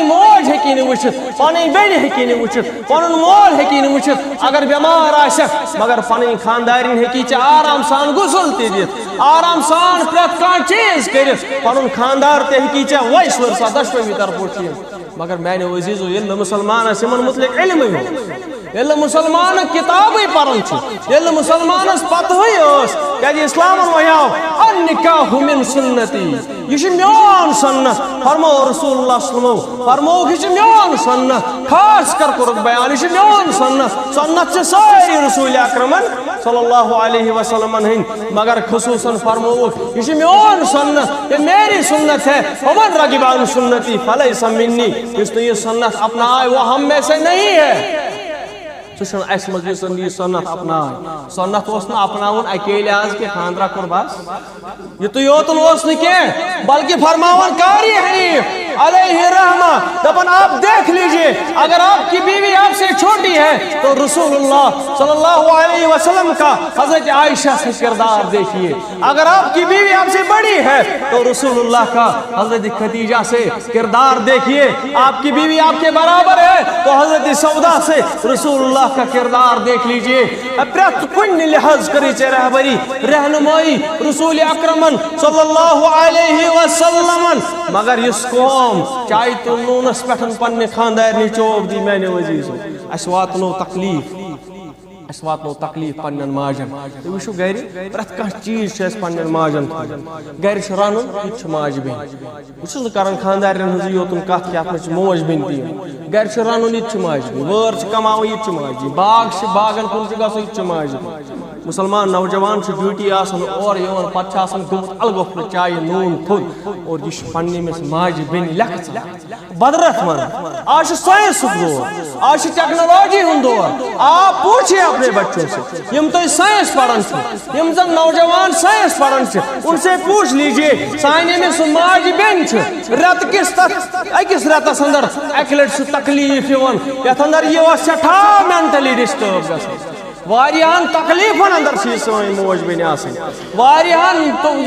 موج ہیٚکی نہٕ وٕچھِتھ، پنٕنۍ بیٚنہِ ہیٚکی نہٕ وٕچھِتھ، پنُن مول ہیٚکی نہٕ وٕچھِتھ اگر بٮ۪مار آسٮ۪کھ، مگر پنٕنۍ خاندارِنۍ ہیٚکی ژےٚ آرام سان غسل تہِ دِتھ، آرام سان پرٛٮ۪تھ کانٛہہ چیٖز کٔرِتھ، پنُن خاندار تہِ ہیٚکی ژےٚ ویس ورثہ دۄشوٕنی طرفو چھِ یِم. مگر میانہِ عزیٖزو ییٚلہِ نہٕ مُسلمانس یِمن متعلق علمٕے اوس، ییٚلہِ مسلمان کتابٕے پران چھُ، ییٚلہِ مسلمانس پتہٕے ٲس کیازِ اسلامن وَنیو النکاح من سنتی، یہ چھُ میون سنت. فرمو رسول اللہ صلی اللہ علیہ وسلم فرمووُکھ یہِ چھُ میون سنت، خاص کر کوٚرُکھ بیان یہِ چھُ میون سنت. سنت چھِ سٲری رسول اکرمن صلی اللہ علیہ وسلم ہٕنٛدۍ، مگر خصوصاً فرمووُکھ یہِ چھُ میون سنت، یہ میری سنت ہے، ومن رغب عن سنتی فلیس منی، یُس نہٕ یہِ سنت اپنائے وہ ہم میں سے نہیں ہے. اس مجلس یہ سنت اپنائے، سنت اس اپناون اکیلے آز کے خاندرہ کور بس یہ تو یوتن اس نکے بلکہ فرماون قاری حنیف علیہ رحمہ دپن آپ دیکھ لیجئے اگر آپ کی بیوی آپ سے چھوٹی ہے تو رسول اللہ صلی اللہ علیہ وسلم کا حضرت عائشہ سے کردار دیکھیے، اگر آپ کی بیوی آپ سے بڑی ہے تو رسول اللہ کا حضرت خدیجہ سے کردار دیکھیے، آپ کی بیوی آپ کے برابر ہے تو حضرت سودا سے رسول اللہ کا کردار دیکھ لیجئے. پرت کن لحاظ کری چے رہبری رہنمائی رسول اکرمن صلی اللہ علیہ وسلم، مگر اس قوم چاہی تو نونس پٹھن پننے خاندار چوب دی. میانے عزیزو اس واتنو تکلیف، اس واتنو تکلیف پنن ماجن. تو وشو گھر پرت کانٛہہ چیز چھِ أسۍ پنن ماجن گھر چھُ رنُن یہِ چھُ ماجہِ بیٚنہِ. بہٕ چھُس نہٕ کران خاندارٮ۪ن ہٕنٛزٕے یوتن کتھ کہِ اتھ منٛز چھِ موج بیٚنہِ تہِ یِوان. گھر چھُ رنُن یہِ تہِ چھُ ماجہِ بیٚنہِ، وٲر چھِ کماوٕنۍ یہِ تہِ چھُ ماجہِ بیٚنہِ، باغ چھِ باغن کُن چھُ گژھُن یہِ تہِ چھُ ماجہِ بیٚنہِ. مسلمان نوجوان چھُ ڈیوٹی آسان اور یِوان پتہٕ چھُ آسان گوٚمُت الگوفرٕ چایہِ نوٗن تھوٚد اور یہِ چھُ پننِمِس ماجہِ بیٚنہِ لیٚکھژٕ بدرت ونان. آج چھُ ساینسُک دور، آج چھُ ٹیکنالوجی ہُنٛد دور. آپ پوچھیے اپنے بچوں سے یم تو سائنس پڑھن چھِ، یم زن نوجوان سائنس پڑھن چھِ، ان سے پوچھ لیجئے سانہِ أمِس ماجہِ بیٚنہِ چھِ رٮ۪تہٕ کِس تتھ أکِس رٮ۪تس انٛدر اکہِ لٹہِ سُہ تکلیٖف یِوان یتھ انٛدر یہِ اوس سٮ۪ٹھاہ مینٹلی ڈسٹرب گژھان. واریاہن تکلیفن اندر چھِ یہِ سٲنۍ موج بیٚنہِ آسان، واریاہن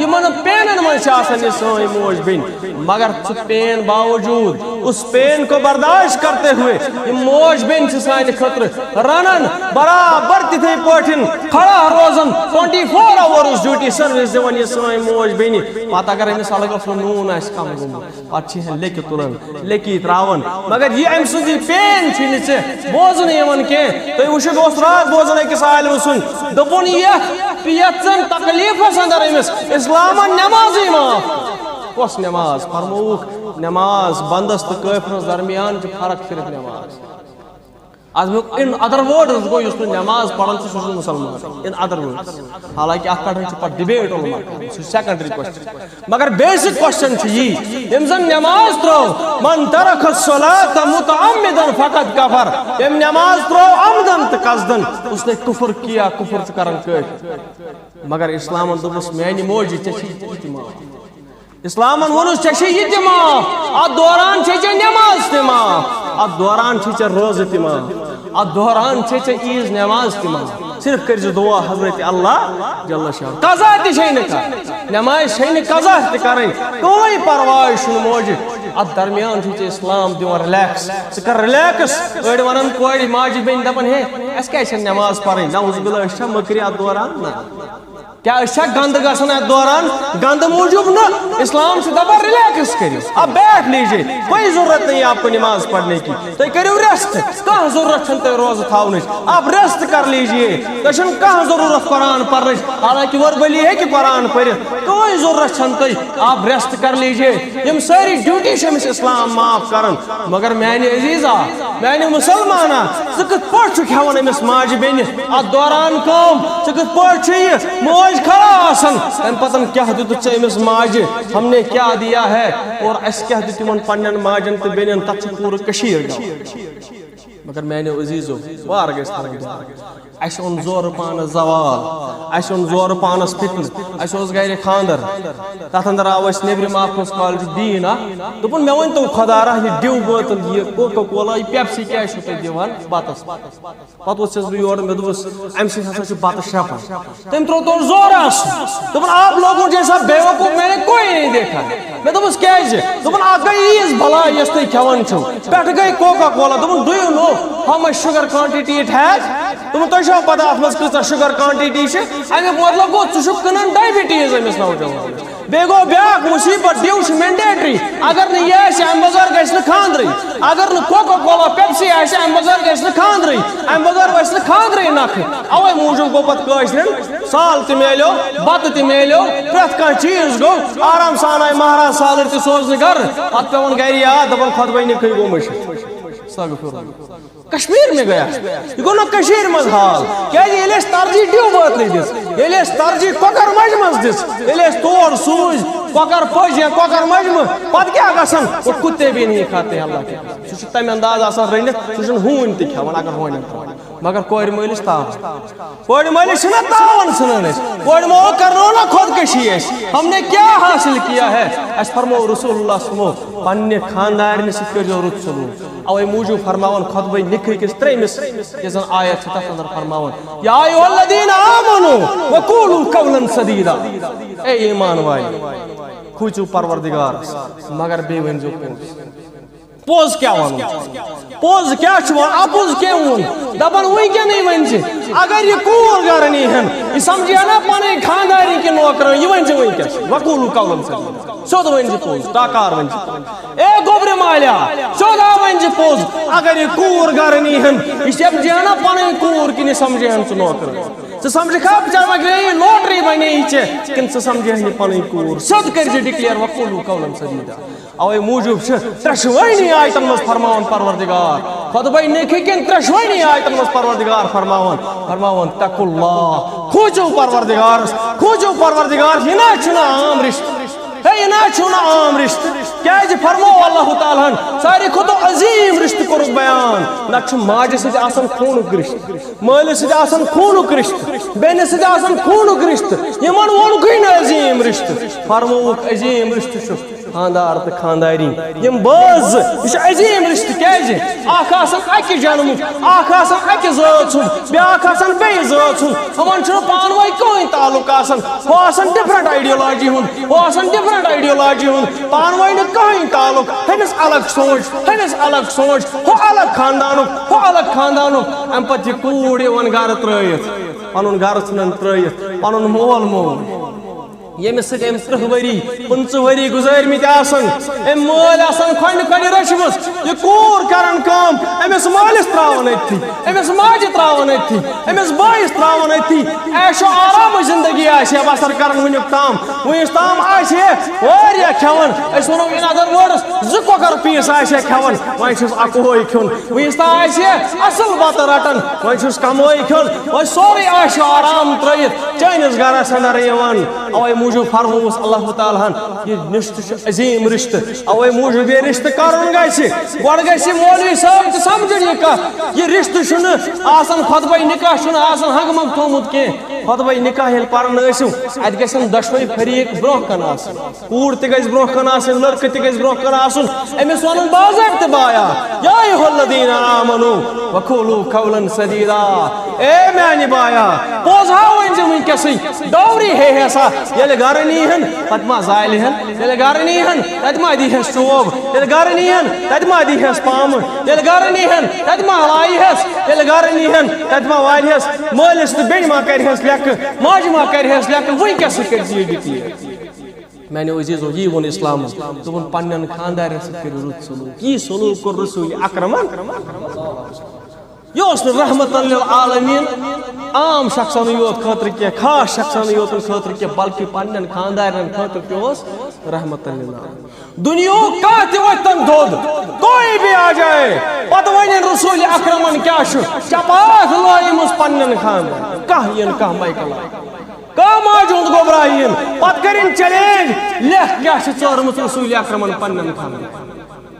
یِمن پینن منٛز چھِ آسان یہِ سٲنۍ موج بیٚنہِ، مگر سُہ پین باوجوٗد اس پین کو برداشت کرتے ہوئے یہ موج بیٚنہِ چھِ سانہِ خٲطرٕ رنان برابر تِتھے پٲٹھۍ کھڑا روزان 24 hours ڈیوٹی سروس دِوان یہِ سٲنۍ موج بیٚنہِ. پتہٕ اگر أمِس الگوفرٕ نوٗن آسہِ کم گوٚمُت پتہٕ چھِ ہن لیٚکہِ تُلان لیٚکی تراوان، مگر یہِ أمۍ سُنٛد یہِ پین چھُ نہٕ ژےٚ بوزنہٕ یِوان کینٛہہ. تُہۍ وٕچھِو بہٕ اوسُس راتھ بوزان أکِس عالمہٕ سُنٛد دوٚپُن یتھ زن تکلیفس انٛدر أمِس اِسلامن نٮ۪مازٕے معاف. کۄس نٮ۪ماز؟ فرمووُکھ نماز بندس تو کٲفرس درمیان چھِ فرق صرف نماز. آز ان ادر ورڈز گو یُس نہٕ نماز پران چھُ سُہ چھُنہٕ مُسلمان ان ادر ورڈز. حالانکہ اتھ پٮ۪ٹھ چھُ پتہٕ ڈِبیٹ علماء سُہ چھُ سیکنڈری کوسچن، مگر بیسک کوسچن چھُ یی ییٚمۍ زن نماز ترٲو من ترک الصلاة متعمدا فقد کفر، ییٚمۍ نماز ترٲو عمدن تہٕ قصدن اس نے کفر کیا، کفر چھُ کران کٲفر. مگر اسلامن دوٚپُس میانہِ موجہِ ژےٚ چھِ یہِ تہِ معاف. اسلامن وونُس ژےٚ چھِ یہِ تہِ معاف، اتھ دوران چھے ژےٚ نماز تہِ معاف، اتھ دوران چھے ژےٚ روزٕ تہِ معاف، اتھ دوران چھے ژےٚ عیٖز نماز تہِ معاف. صرف کٔرزِ دعا حضرت اللہ جل شان. قضا تہِ چھے نہٕ کَرٕنۍ، نماز چھے نہٕ قضا تہِ کَرٕنۍ، کٕہٕنۍ پرواے چھُنہٕ موجہِ. اتھ درمیان چھُ ژےٚ اسلام دِوان رِلیکس، ژٕ کر رِلیکس. أڑۍ ونان کورِ ماجہِ بیٚنہِ دپان ہے اَسہِ کیازِ چھنہٕ نماز پرٕنۍ، نعوذ باللہ أسۍ چھا مٔکرِ اتھ دوران؟ نہ کیا اشیا گند گژھن ات دوران گند موجود نا اسلام سے دبا ریلیکس کرو اب بیٹھ لیجیے کوئی ضرورت نہیں آپ کو نماز پڑھنے کی تو کرو ریسٹ کہاں ضرورت چھن تھی روز تھاونچ آپ ریسٹ کر لیجیے تو چھن کہاں ضرورت قرآن پڑھنچ حالانکہ وربلی ہے کہ قرآن پڑھت کوئی ضرورت چھن تھی آپ ریسٹ کر لیجیے یم ساری ڈیوٹی چھ اسلام معاف کرن مگر میانہ عزیزا میانہ مسلمانہ ژٕ کِتھ پٲٹھۍ چھُکھ ہٮ۪وان أمِس ماجہِ بیٚنہِ اتھ دوران کٲم ژٕ کِتھ پٲٹھۍ چھُ یہِ موج کھڑا آسان تمہِ پتن کیٛاہ دِتُتھ ژےٚ أمِس ماجہِ ہم نے کیا دیا ہے اور اَسہِ کیٛاہ دیُت یِمن پننٮ۪ن ماجٮ۪ن تہٕ بیٚنٮ۪ن تتھ چھِ پوٗرٕ کٔشیٖر گٔمٕژ مگر میانیو عزیٖزو وار گژھِ تھاوٕنۍ اَسہِ اوٚن زورٕ پانس زوال اَسہِ اوٚن زورٕ پانس فتنہٕ اَسہِ اوس گرِ خاندر تتھ انٛدر آو اَسہِ نیبرِم اکھ اوس کالجُک دیٖن اکھ دوٚپُن مےٚ ؤنۍتو خۄدا راہ یہِ ڈِو بٲتل یہِ کوکا کولا یہِ پیپسی کیٛازِ چھُو تُہۍ دِوان بتس پتہٕ ووٚتھُس بہٕ یورٕ مےٚ دوٚپُس امہِ سۭتۍ ہسا چھُ بتہٕ شرٛپان تٔمۍ ترٛوو تورٕ زورس دوٚپُن آپ لوگوں جیسا بے وقوف میں نے کوئی نہیں دیکھا مےٚ دوٚپُس کیٛازِ دوٚپُن اتھ گٔے ییٖژ بلاے یۄس تُہۍ کھٮ۪وان چھِو پٮ۪ٹھٕ گٔے کوکا کولا دوٚپُن ڈو یوٗ نو ہاو مچ شُگر کوانٹٹی اٹ ہیز دوٚپُن تۄہہِ چھوا پتہ اتھ منٛز کۭژاہ شُگر کوانٹٹی چھِ امیُک مطلب گوٚو ژٕ چھُکھ کٕنان ڈایبِٹیٖز أمِس نوجوانس بیٚیہِ گوٚو بیٛاکھ مُصیٖبت ڈِو چھُ مینڈیٹری اگر نہٕ یہِ آسہِ امہِ بغٲر گژھِ نہٕ خاندرٕے اگر نہٕ کوکا کولا پیپسی آسہِ امہِ بغٲر گژھِ نہٕ خاندرٕے امہِ بغٲر وسہِ نہٕ خاندرٕے نکھٕ اوے موٗجوٗب گوٚو پتہٕ کٲشرٮ۪ن سال تہِ میلیو بتہٕ تہِ میلیو پرٛٮ۪تھ کانٛہہ چیٖز گوٚو آرام سان آیہِ مہراز سالٕرۍ تہِ سوزنہٕ گرٕ پتہٕ پیوٚوُن گرِ یاد دپان خۄدبہٕ نِکھٕے گوٚو مٔشِد کشمیر میں گیا یہ گو نا کشیر مز حال کیا یہ اس ترجیح ڈیو بٲتلٕے دِژ ییٚلہِ أسۍ ترجیح کۄکر مجہِ منٛز دِژ ییٚلہِ أسۍ تور سوٗزۍ کۄکر پٔج یا کۄکر مجمہٕ پتہٕ کیٛاہ گژھان وہ کُتے بھی نہیں کھاتے اللہ کے سُہ چھُ تمہِ انداز آسان رٔنِتھ سُہ چھُنہٕ ہوٗنۍ تہِ کھٮ۪وان اگر ہونٮ۪ن ترٛاوان مگر کورِ مٲلِس تاوان کورِ مٲلِس چھِنا تاوان ژھٕنان أسۍ کورِ مول کرنو نا خودکشی اَسہِ ہم نے کیا حاصل کیا ہے اَسہِ فرمو رسول اللہ سمو پننہِ خاندارنہِ سۭتۍ کٔرۍزیو رُت سلوٗک اوے موٗجوٗب فرماوان خۄطبہٕ نِکھٕ کِس ترٛیٚیمِس یۄس زن آیت چھِ تتھ انٛدر فرماوان یا ایُہا الذیٖنَ آمَنوٗ وَقوٗلُوا قَوْلًا سَدیٖدًا اے ایمان والٮ۪و کھوٗژِو پروردگارس مگر بیٚیہِ ؤنۍزیو پوٚز کیٛاہ وَنُن پوٚز کیٛاہ چھُ وَنُن اَپُز کیٚنٛہہ ووٚن دپان وٕنکیٚنٕے ؤنۍ زِ اگر یہِ کوٗر گرٕ نیٖہن یہِ سمجھی ہا نا پنٕنۍ خاندارنۍ کہِ نوکرٲنۍ یہِ ؤنۍ زِ وٕنکیٚس وقوٗلوٗ قولاً سدیٖدًا سیوٚد ؤنۍ زِ پوٚز ٹاکار ؤنۍ زِ اے گوٚبرِ مالیا سیوٚد آ ؤنۍ زِ پوٚز اگر یہِ کوٗر گرٕ نیٖہن یہِ سمجھی ہا نا پنٕنۍ کوٗر کِنہٕ یہِ سمجھی ہن ژٕ نوکرٲنۍ ژٕ سمجھکھا بچار ما گٔیے لوٹری بنے یہِ ژےٚ کِنہٕ ژٕ سمجھی ہن یہِ پنٕنۍ کوٗر سیوٚد کٔرۍ زِ ڈِکلیئر وقوٗلوٗ قولاً سدیٖدًا اوے موٗجوٗب چھِ ترٛٮ۪شوٲنی آیتن منٛز فرماوان پروردگار خۄطبہٕ نِکھٕ کٮ۪ن ترٛٮ۪شوٲنی آیتن منٛز پروردگار فرماوان تقوا اللہ کھوٗژِو پروردگارس کھوٗژِو پروردگارس یہِ نہ چھُنہٕ عام رِشتہٕ ہے یہِ نہ چھُنہٕ عام رِشتہٕ کیٛازِ فرموو اللہ تعالیٰ ہن ساروی کھۄتہٕ عظیٖم رِشتہٕ کوٚرُکھ بیان نتہٕ چھُ ماجہِ سۭتۍ آسان خوٗنُک رِشتہٕ مٲلِس سۭتۍ آسان خوٗنُک رِشتہٕ بیٚنہِ سۭتۍ آسان خوٗنُک رِشتہٕ یِمن ووٚنکُے نہٕ عظیٖم رِشتہٕ فرمووُکھ عظیٖم رِشتہٕ چھُ خاندار تہٕ خانداری یِم بٲژ یہِ چھُ عظیٖم رِشتہٕ کیٛازِ اکھ آسان اکہِ جنمُک اکھ آسان اکہِ زٲژ ہُنٛد بیٛاکھ آسان بیٚیہِ زٲژ ہُنٛد یِمن چھُنہٕ پانہٕ ؤنۍ کٕہٕنۍ تعلُق آسان ہُہ آسان ڈِفرنٹ آیڈیولاجی ہُنٛد ہُہ آسان ڈِفرنٹ آیڈیولاجی ہُنٛد پانہٕ ؤنۍ نہٕ کٕہٕنۍ تعلُق ہُمِس الگ سونٛچ ہُمِس الگ سونٛچ ہُہ الگ خاندانُک ہُہ الگ خاندانُک اَمہِ پتہٕ یہِ کوٗر یِوان گرٕ ترٲیِتھ پنُن گرٕ ژھٕنان ترٲیِتھ پنُن مول موج ییٚمِس سۭتۍ أمۍ 30 ؤری 25 ؤری گُزٲرمٕتۍ آسان أمۍ مٲلۍ آسان کھۄنہِ رٔچھمٕژ یہِ کوٗر کران کٲم أمِس مٲلِس ترٛاوان أتھی أمِس ماجہِ ترٛاوان أتھی أمِس بٲیِس ترٛاوان أتھی عیشو آرامٕچ زندگی آسہِ ہے بسر کران وٕنیُک تام وٕنِس تام آسہِ ہے واریاہ کھٮ۪وان أسۍ وَنو اِن ادر وٲڈٕس 2 کۄکر پیٖس آسہِ ہے کھٮ۪وان وۄنۍ چھُس اکوے کھیوٚن وٕنِس تام آسہِ ہے اصٕل بتہٕ رٹان وۄنۍ چھُس کمٲے کھیوٚن وۄنۍ سورُے عیشو آرام ترٲیِتھ چٲنِس گرس انٛدر یِوان اوے موٗجوٗب فرمووُس اللہ تعالیٰ ہن یہِ رِشتہٕ چھُ عظیٖم رِشتہٕ اوے موٗجوٗب یہِ رِشتہٕ کرُن گژھِ گۄڈٕ گژھِ مولوی صٲب تہِ سمجھُن یہِ کتھ یہِ رِشتہٕ چھُنہٕ آسان خۄطبہٕ نِکاح چھُنہٕ آسان ہنٛگہٕ منٛگہٕ تھوٚومُت کینٛہہ خۄطبہٕ نِکاح ییٚلہِ پران ٲسِو اتہِ گژھن دۄشوے فریٖق برونٛہہ کن آسٕنۍ کوٗر تہِ گژھِ برونٛہہ کن آسٕنۍ لڑکہٕ تہِ گژھِ برونٛہہ کن آسُن أمِس وَنُن باضٲبطہٕ بایا یا ایُہا الذیٖنَ آمَنوٗ وَقوٗلُوا قَوْلًا سَدیٖدًا اے میانہِ بایا پوٚز ہا ؤنۍ زِ وٕنکیٚسٕے ڈوری ہے سا ییٚلہِ گرٕ نیٖہن پتہٕ ما زالہِ ہن ییٚلہِ گرٕ نیٖہن تتہِ ما دیٖہس چوب ییٚلہِ گرٕ نیٖہن تتہِ ما دی ہس پام یل گر نیہن تت ما لائی ہس یل گر نیہن تت ما والی ہس مالس تو بیڑ ما کر ہس لیک ماج ما کر ہس لیک وہی کس کر دی ڈی میں نے عزیزو یہ ون اسلام دون پنن خاندارن ست کر رت سلوک یہ سلوک کر رسول اکرمن یہ رحمت للعالمین عام شخصن یوت خاطر کی خاص شخصن یوت خاطر کی بلکہ پنن خاندارن خاطر کی رحمت للعالمین دنیا کا وتن دود کوئی بھی آ جائے پتہ ون رسول اکرمن کیا چپاک لائمس پنن خاندار کہ مائکل ماجوند گوبراہیم پت کریں چیلنج لکھ کیا ٹورمت رسول اکرمن پنن خاندار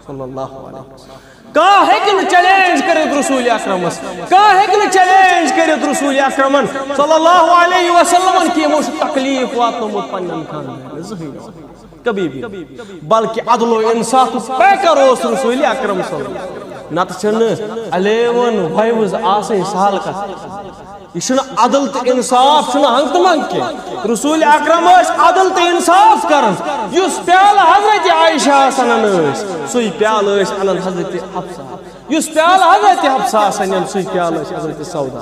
صلی اللہ علیہ وسلم ہیکن چیلنج کرت رسول اکرمس ہیکن چیلنج کرت رسول اکرمن صلی اللہ علیہ وسلم کی موش تکلیف واتنمت پنن خاندار کبھی بھی بلکہ عدل و انصاف پیکر اس رسول اکرم صلی اللہ علیہ وسلم نت چھن 11 وائوز آسیں سہل کا یہ عدل تو انصاف ہنگ تو منگ کی رسول اکرم عدل تو انصاف کرن اس پیال حضرت عائشہ سنن سی پیال انن حضرت حفصہ اس پیال حضرت حفصہ سنن سی پیال حضرت سودا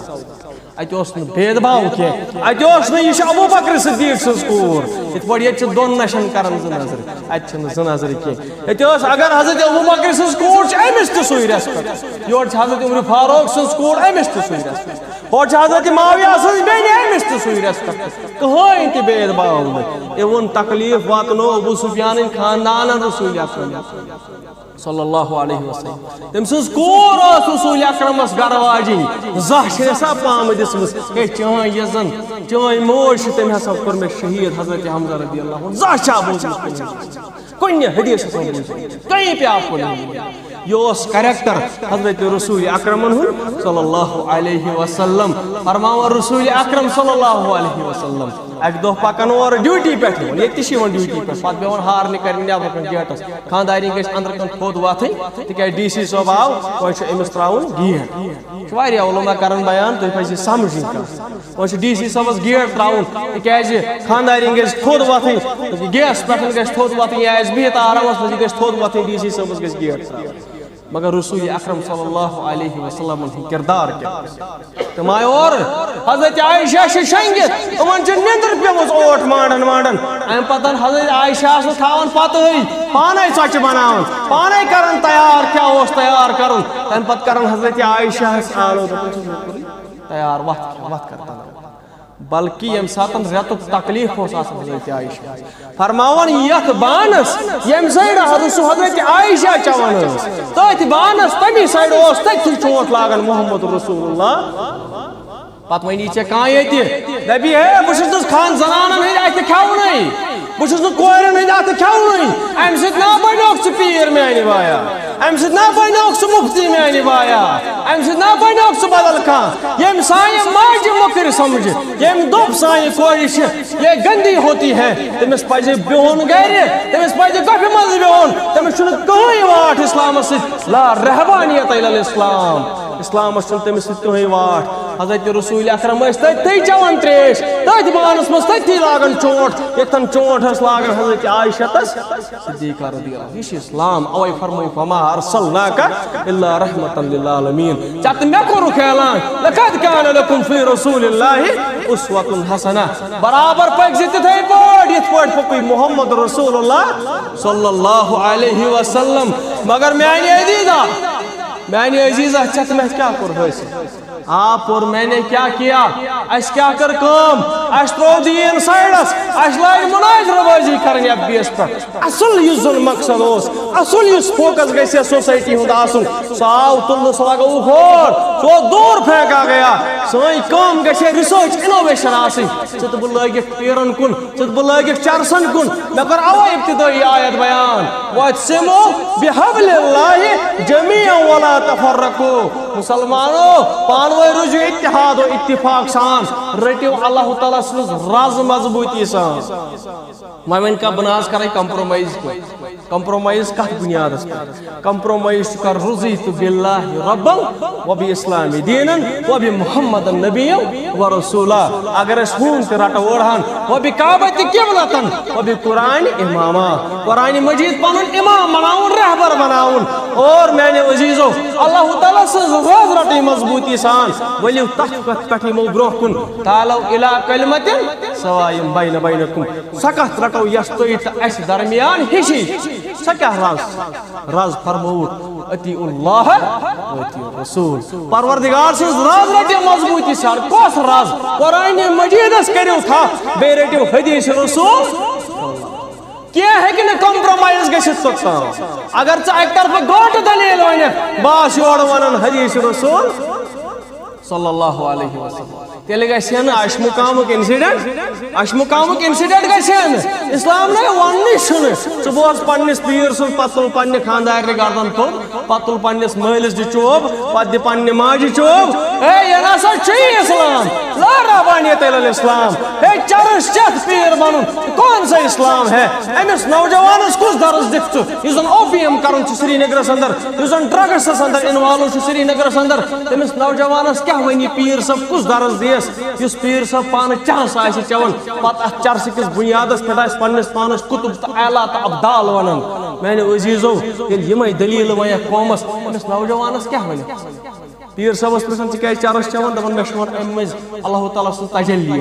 ات بید بھاؤ کی ات یہ ابو بکر صدیق سز کور ات پہ یہ دون نشن کران زٕ نظر ات زٕ نظر کی ات اگر حضرت ابو بکر سز کور امس تہ سوئی ریسپیکٹ یور حضرت عمر فاروق سز کور امس تہ سوئی ریسپیکٹ اور حضرت معاویہ سز بین امس تہ سوئی ریسپیکٹ کہین تہ بید بھاؤ یہ ون تکلیف واتنو ابو سفیان خاندان رسول اکرم صلی اللہ علیہ وسلم تم سز کور رسول اکرمس گھر واجن زہ سا پام دسمس اے چان یہ زن چان موج تم ہسا کور میں شہید حضرت حمزہ رضی اللہ عنہ زہ چا بوزمس کن حدیث کہیں پہ آپ کو یہ کریکٹر حضرت رسول اکرمن صلی اللہ علیہ وسلم فرماون رسول اکرم صلی اللہ علیہ وسلم ایک دہ پکن اور ڈیوٹی پہ یہ ڈیوٹی پہ پہ بہن ہارن کر نبر کن گیٹس خاندارین گھس اندر کن تھود وتھن تکیاز ڈی سی صاحب آو وۄنۍ أمِس تراون گیٹ واریاہ علما کران بیان تُہۍ پزِ سمجھن وۄنۍ ڈی سی صاحبس گیٹ تراون تکیاز خاندارین گھس تھود وتھن گیس پٮ۪ٹھ گژھِ تھود وتھن یا آسہِ بِہِتھ آرامس منٛز یہِ گژھِ تھود وتھن ڈی سی صاحبس گژھِ گیٹ تراون مگر رسول اکرم صلی اللہ علیہ وسلم کردار کیا تم آئے اور حضرت عائشہ شنگت تمہن چھ نیندر پیمس اوٹ مانڈن ام پتن حضرت عائشہ سے تھاون پتہ پانے ژچ بناون پانے کرن تیار کیا اوس تیار کرن تم پت کرن حضرت عائشہ آلو تیار وقت کرتا بلکہ یم ساتن ریتک تکلیف ہو سا حضرت عائشہ فرماون یت بانس یم سائڈ حضرت عائشہ چون تت بانس تمی سائڈ اس تھی چوٹ لاگن محمد رسول اللہ پتہ ونی ے کان یہ دبی ہے بہت خان زنانن ہند اتہ کھونی بہت کورن ہند اتہ کھونی ام ست نا بنوک ثہ پیر میانہ بایا ام ست نا بنوک ثہ مفتی میانہ بایا ام ست نا بنوک ثہ بدل کان یم سائیں ماج مکر سمجھ یم دپ سائیں کوش یہ گندی ہوتی ہے تمس پز بہن گر تمس پز گپ مز بہن تمس چھ کہین واٹ اسلام ست لا رہبانیت الی الاسلام اسلام چھ تمس ست کہین واٹ حضرت رسول اکرم تھی چون تریش تھی بانس مز تھی لاگن چونٹ یتن چونٹ ہس لاگن حضرت عائشہ صدیقہ رضی اللہ یہ اسلام اوے فرمائی فما ارسلناک الا رحمۃ للعالمین چت مے کورک اعلان لقد کان لکم فی رسول اللہ اسوۃ حسنہ برابر پک تھے پڑھ یت پڑھ پکی محمد رسول اللہ صلی اللہ علیہ وسلم مگر میانی عزیزہ چت میں کیا کر حاصل آپ اور میں نے کیا کیا اس کیا کر کام اس ترو دین سائڈس اس لائی مناظرہ بازی کرنی اب بیس پر اصل یزن مقصد اس اصل یس فوکس گئے سوسائٹی ہوں آسن ساو تلن سلاگو کھور سو دور پھینکا گیا سوئی کام گئے ریسرچ انوویشن آسن چت بلائگی پیرن کن چت بلائگی چرسن کن مگر او ابتدائی آیت بیان وَاعْتَصِمُوا بِحَبْلِ اللَّهِ جَمِيعًا وَلَا تَفَرَّقُوا مسلمانوں پانوے رجو اتحاد و اتفاق سان رٹیو اللہ تعالیٰ سنز راز مضبوطی سان میں ان کا بناس کرائی کمپرومائز کو کمپرومائز کت بنیاد کمپرومائز کر رضیت باللہ ربا و بالاسلام دینا و بمحمد نبی و رسولا اگر اس ہون تے رٹا ورہن و بکعبۃ قبلۃ و بقرآن اماما قرآن مجید پنن امام بناون رہبر بناون اور میں نے عزیزو اللہ تعالیٰ سے راز رٹی مضبوطی سان ولیو تحفت پٹھی مو برو کن تعالو الى کلمت سوائم بین بینکم سکت رٹو یستوی تا اس درمیان ہشی سکیا راز فرموت اتی اللہ و اتی رسول پروردگار سے راز رٹی مضبوطی سان کوس راز قرآن مجید اس کریو تھا بے رٹیو حدیث رسول کیا ہے کہ نہ کمپرومائز گژھِتھ سکتا اگر ژٕ اکہِ طرفہٕ گٲنٛٹہٕ دلیٖل ونکھ باس یورٕ ونن حدیث رسول صلی اللہ علیہ وسلم تیلہِ گژھِ نہٕ اَشہِ مُقامُک اِنسِڈنٹ گژھِ نہٕ اسلام نے وننٕے چھُنہٕ ژٕ بوز پننِس پیٖر سُنٛد پتہٕ تُل پننہِ خانٛدارنہِ گردن تُل پتہٕ تُل پننِس مٲلِس دِ چوب پتہٕ دِ پننہِ ماجہِ چوب ہے یہِ نسا چھُے اسلام لا ربانیت الا الاسلام ہے چرس چتھ پیر بنن کون سا اسلام ہے امس نوجوانس کس درس دکھ ژٕ یُس زن اوپیم کران چھُ سری نگرس اندر یُس زن ڈرگسس اندر انوالو چھُ سری نگرس اندر تٔمِس نوجوانس کیاہ ونہِ پیٖر صٲب کُس درس دیس یُس پیٖر صٲب پانہٕ چہس آسہِ چٮ۪وان پتہٕ اتھ چرسہٕ کِس بنیادس پٮ۪ٹھ آسہِ پننِس پانس کُتُب تہٕ اعلیٰ تہٕ ابدال ونان میانہِ عزیٖزو ییٚلہِ یِمے دلیٖلہٕ ونیکھ قومس أمِس نوجوانس کیاہ ونہِ پیٖر صٲبس پرژھان ژٕ کیازِ چرس چٮ۪وان دپان مےٚ چھُ وۄنۍ امہِ مٔنٛزۍ اللہ تعالیٰ سٕنٛز تجلی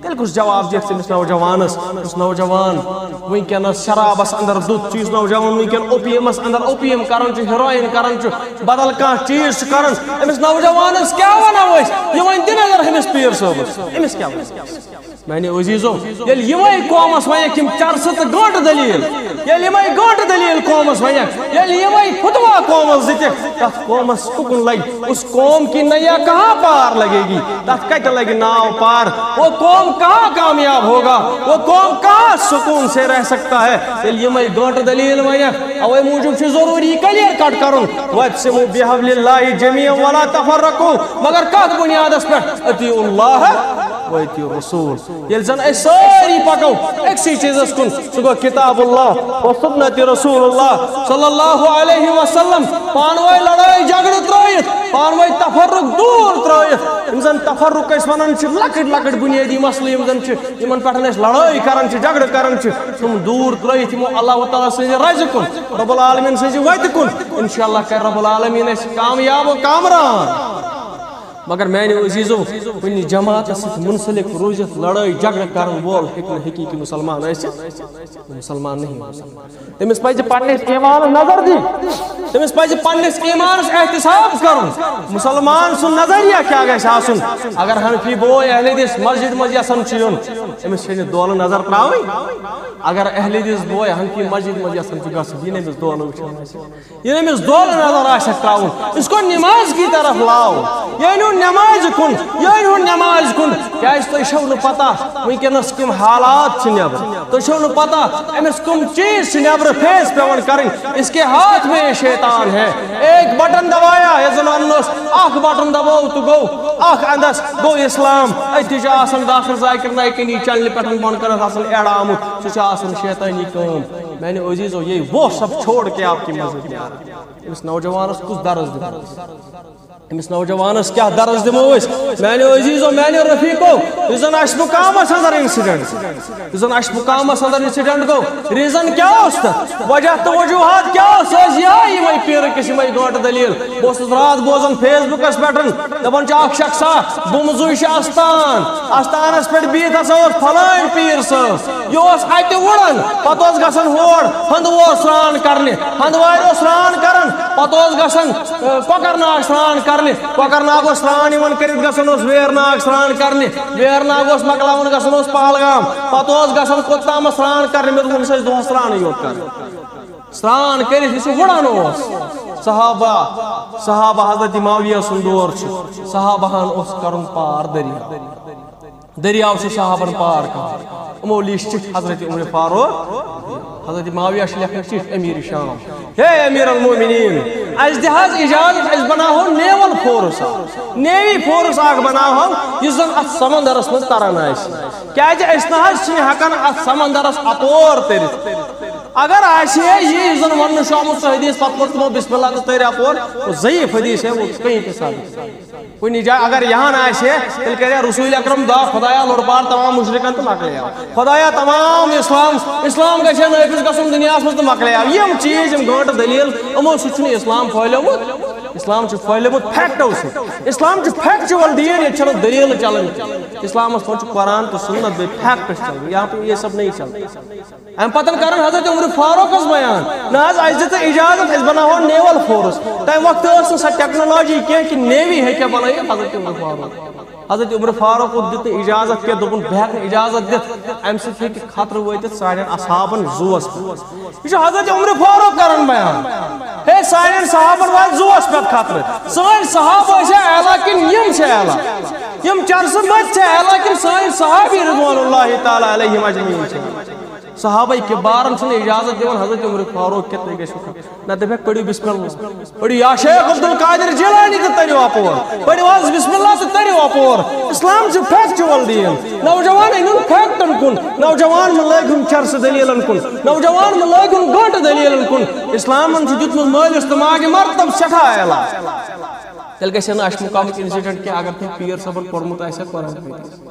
تیٚلہِ کُس جواب دِکھ ژٕ أمِس نوجوانس یُس نوجوان وٕنکٮ۪نس شرابس اندر دُت چھُ یُس نوجوان وٕنکٮ۪ن اوپیمس اندر اوپیم کران چھُ ہیرویِن کران چھُ بدل کانٛہہ چیٖز چھُ کران أمِس نوجوانس کیاہ ونو أسۍ یہِ ونہِ دِ نظر أمِس پیٖر صٲبس أمِس کیاہ ونہِ میانہِ عزیٖزو ییٚلہِ یِمے قومس ونیکھ یِم چرسہٕ تہٕ گٲنٛٹہٕ دلیٖل ییٚلہِ یِمے گٲنٛٹہٕ دلیٖل قومس ونیکھ ییٚلہِ یِمے فتوا قومس دِتِکھ تتھ قومس کُکُن لگہِ اس قوم کی نیا کہاں پار لگے گی تتھ کتہِ لگہِ ناو پار وہ قوم کہاں کامیاب ہوگا وہ قوم کہاں سکون سے رہ سکتا ہے ییٚلہِ یِمے گٲنٛٹہٕ دلیٖل ونیکھ اوے موٗجوٗب چھُ ضروٗری کلیئر کٹ کرُن واعتصموا بحبل اللہ جمیعا ولا تفرقوا مگر کتھ بنیادس پٮ۪ٹھ اطیعوا اللہ و اطیعوا الرسول ییٚلہِ زن أسۍ سٲری پکو أکسٕے چیٖزس کُن سُہ گوٚو کتاب اللہ و سنت رسول اللہ صلی اللہ علیہ وسلم پانوے لڑٲے جھگڑٕ ترٲیِتھ پانوے تفرق دوٗر ترٲیِتھ یِم زن تفرق أسۍ ونان چھِ لۄکٕٹۍ لۄکٕٹۍ بُنیٲدی مسلہٕ یِم زن چھِ یِمن پٮ۪ٹھ أسۍ لڑٲے کران چھِ جھگڑٕ کران چھِ تِم دوٗر ترٲیِتھ یِمو اللہ تعالیٰ سٕنٛزِ رزِ کُن رب العالمیٖن سٕنٛزِ وتہِ کُن انشاءاللہ کرِ رب العالمیٖن أسۍ کامیاب و کامران مگر میانہِ عزیٖزو کُنہِ جماعتس سۭتۍ منسلک روٗزِتھ لڑٲے جھگڑٕ کرن وول ہیٚکہِ نہٕ حقیٖقی مُسلمان ٲسِتھ مُسلمان نہیں تٔمِس پزِ پننِس ایٖمانس نظر دِنۍ تٔمِس پزِ پننِس ایٖمانس احتساب کرُن مُسلمان سُنٛد نظریہ کیاہ گژھِ آسُن اگر حنفی بوے اہل حدیث مسجد منٛز یژھان چھُ یُن أمِس چھِ نہٕ دولہٕ نظر ترٛاوٕنۍ اگر اہل حدیث بوے حنفی مسجد منٛز یژھان چھُ گژھُن یہِ نہٕ أمِس دولہٕ وٕچھان آسہِ یہِ نہٕ أمِس دولہٕ نظر آسٮ۪کھ ترٛاوُن اس کو نماز کی طرف لاو یعنی نماز کن یعنی نماز کن کیازِ تۄہہِ چھو نہٕ پتہ وٕنکٮ۪نس کٕم حالات چھِ نٮ۪برٕ تۄہہِ چھو نہٕ پتہ أمِس کٕم چیٖز چھِ نٮ۪برٕ فیس پیوان کرٕنۍ اس کے ہاتھ میں یہ شیطان ہے ایک بٹن دبایا یتھ زن ونان اوس اکھ بٹن دبوو تہٕ گوٚو اکھ اندس گوٚو اسلام أتھی چھُ آسان ڈاکٹر ذاکر نایِک کنی چنلہِ پٮ۪ٹھ بۄن کٔرِتھ آسان ایڈ آمُت سُہ چھُ آسان شیطٲنی کٲم میانہِ عزیٖزو یہ وہ سب چھوڑ کے آپ کی مسجد میں أمِس نوجوانس کُس درس دِمو أمِس نوجوانس کیاہ درس دِمو أسۍ میانہِ عزیٖزو میانہِ رفیقو یُس زن اَسہِ مُقامس اندر انسیڈنٹ یُس زن اَسہِ مُقامس اندر انسیڈنٹ گوٚو ریٖزن کیاہ اوس تتھ وجہ تہٕ وجوٗہات کیاہ اوس سُہ ٲسۍ یِہے یِمے پیٖرٕ کِس یِمے گٲنٛٹہٕ دلیٖل بہٕ اوسُس راتھ بوزان فیس بُکس پٮ۪ٹھ دپان چھُ اکھ شخصا بُمزُے چھُ استانس پٮ۪ٹھ بِہِتھ ہسا اوس فلٲنۍ پیٖر صٲب یہِ اوس اتہِ وُڑان پتہٕ اوس گژھان ہور ہندوو سرٛان کرنہِ ہندوارِ اوس سرٛان کران پتہٕ اوس گژھان کۄکر ناگ سرٛان کرنہِ کۄکر ناگ اوس سرٛان یِوان کٔرِتھ گژھان اوس ویر ناگ سرٛان کرنہِ ویر ناگ اوس مۄکلاوان گژھان اوس پہلگام پتہٕ اوس گژھان کوٚتامتھ سرٛان کرنہِ مےٚ دوٚپ أمِس ٲسۍ دۄہس سرٛانٕے یوت کران سرٛان کٔرِتھ یُس یہِ وُڑان اوس صحابہ حضرت معاویہ سُنٛد دور چھُ صحابہن اوس کرُن پار دریاو چھُ صحابن پار کران یِمو لیٖچھ چِٹھۍ حضرت عمر فاروق حضرت معاویہ چھِ لیکھان چِٹھۍ امیر شام ہے امیر المومنین اَسہِ دِ حظ اِجازت أسۍ بناوہو نیول فورس نیوی فورس اکھ بناوہو یُس زن اتھ سمندرس منٛز تران آسہِ کیازِ أسۍ نہ حظ چھِنہٕ ہٮ۪کان اتھ سمندرس اپور تٔرِتھ اگر آسے یہ زن ون شامت حدیث پتہ تمو بسم اللہ تیرے اپور وہ ضعیف حدیث ہے وہ کہیں پہ ثابت کوئی جائے اگر یہاں آسے تیل کہہ رسول اکرم دا خدایا لڑبار تمام مشرکن تو مکلے خدایا تمام اسلام گژھِ نافذ گژھُن دنیاہس منٛز تہٕ مکلے یم چیز یم گٲنٹہٕ دلیل یمو سۭتۍ چھُنہٕ اسلام پھہلیومُت اسلام چھُ پھہلیومُت فیکٹو سۭتۍ اسلام چھُ فیکچوَل دین ییٚتہِ چھنہٕ دلیل چلان اسلامس منٛز چھُ قرآن تہٕ سنت بیٚیہِ فیکٹس چلان یہاں پہ یہ سب نہیں چلتا ام پتن کرن حضرت عمر فاروق اس بیان نہ اس دت اجازت اس بناو نیول فورس تم وقت اس سا ٹیکنالوجی کہ نیوی ہے کہ بنائی حضرت عمر فاروق دت اجازت کہ دبن بہن اجازت دت ام سے کہ خطر ویت سارے اصحابن زوس یہ حضرت عمر فاروق کرن بیان ہے سارے صحابن وال زوس پہ خطر سارے صحابہ ہے اعلی کن یم ہے اعلی یم چرس مت ہے اعلی کن سارے صحابی رضوان اللہ تعالی علیہم اجمعین صحابہ کبارن چھن اجازت دیون حضرت عمر فاروق کتنے گژھو نہ دپے پڑھو بسم اللہ پڑھو یا شیخ عبد القادر جیلانی تو تریو اپور پڑھو بسم اللہ تو تریو اپور اسلام چھ فیکچوال دین نوجوان ان فیکٹن کن نوجوان ملائکم چرس دلیلن کن نوجوان ملائکم گنٹ دلیلن کن اسلام چھ دتم مالس تو ماج مرتب سٹھا اعلی تیل گژھن اش مقامک انسیڈنٹ کہ اگر تم پیر صبر پرمت آسہ قرآن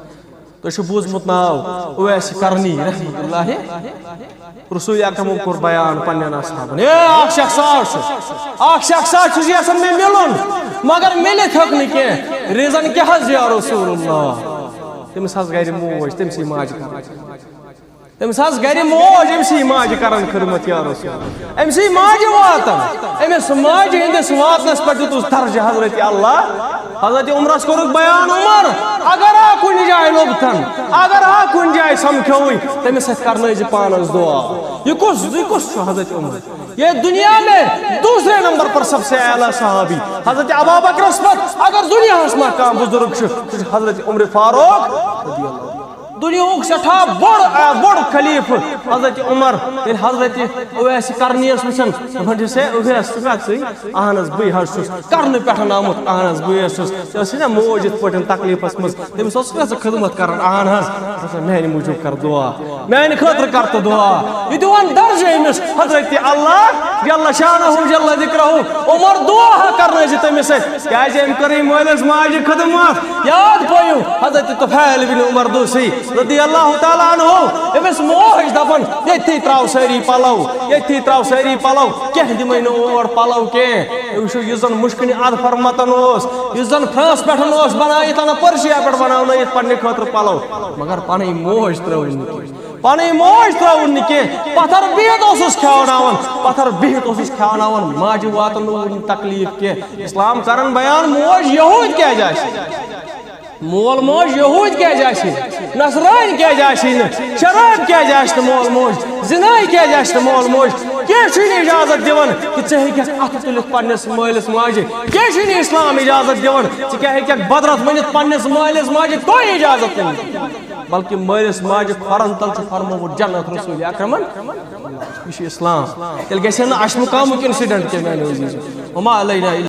تو چھ بوزمت ناو اویس کرنی رحمۃ اللہ رسول اکرم کور بیان پنن اصحابن اخ شخص چھ یسن میں ملن مگر ملت ہک نہ کی ریزن کیا حض یا رسول اللہ تمس حض گھر موج تمسی ماج تمس حض گھر موج امسی ماج کرن خدمت یا رسول امسی ماج واتن امس ماج ہندس واتنس پہ دتس درجہ حضرت اللہ حضرت عمرس کورک بیان عمر اگر آ کن جائے لوبتن اگر آ کن جائے سمکھوئی تمس کرنے پانس دعا یہ کس حضرت عمر یہ دنیا میں دوسرے نمبر پر سب سے اعلیٰ صحابی حضرت ابو بکر اسمت اگر دنیا میں کام بزرگ حضرت عمر فاروق رضی اللہ دنیا سٹھا بڑ خلیف حضرت عمر حضرت اویس کرنیس وچن سے اویس اہن بی حس کرنے پہ آمت اہن بس نا موج ات پہ تکلیفس مز تمس خدمت کران اہن حض میانہ موجود کر دعا میانہ خاطر کر تو دعا یہ دون درج امس حضرت اللہ جل شانہ جل ذکرہ عمر دعا کرنے تمس کیازِ ام کر مالس ماجہ خدمت یاد پیو حضرت طفیل بن عمر دوسی رضی اللہ تعالیٰ عنہ امس موج دپن یتھی تراو ساری پلو کیا دمے اور پلو کی یہ زن مشکن اظفر متن یہ زن فرانس پہ بنائت پرشیا پہ بنانا یہ پنہ خاطر پلو مگر پن موج ترون پن موج ترون کی پتھر بہت اس کھیوناون پتھر بہت کھیوناون ماجہ واتن تکلیف کی اسلام کرن بیان موج یہود کیا جائے مول موج یہود کیا جائے نصران کیا جائے شراب کیا جائے مول موج زنائی کیا جائے مول موج کی اجازت دیون کہ ژٕ ات تلت پنس مالس ماجہ کی اسلام اجازت دیون ژٕ بدرت ونت پنس مالس ماجہ کوئی اجازت نہیں بلکہ مالس ماجہ کھرن تل فرموت جنت رسول اکرمن یہ اسلام تیل گژھِ نہٕ اش مقامُک انسیڈنٹ کینٛہہ میانیو عزیزو وما علینا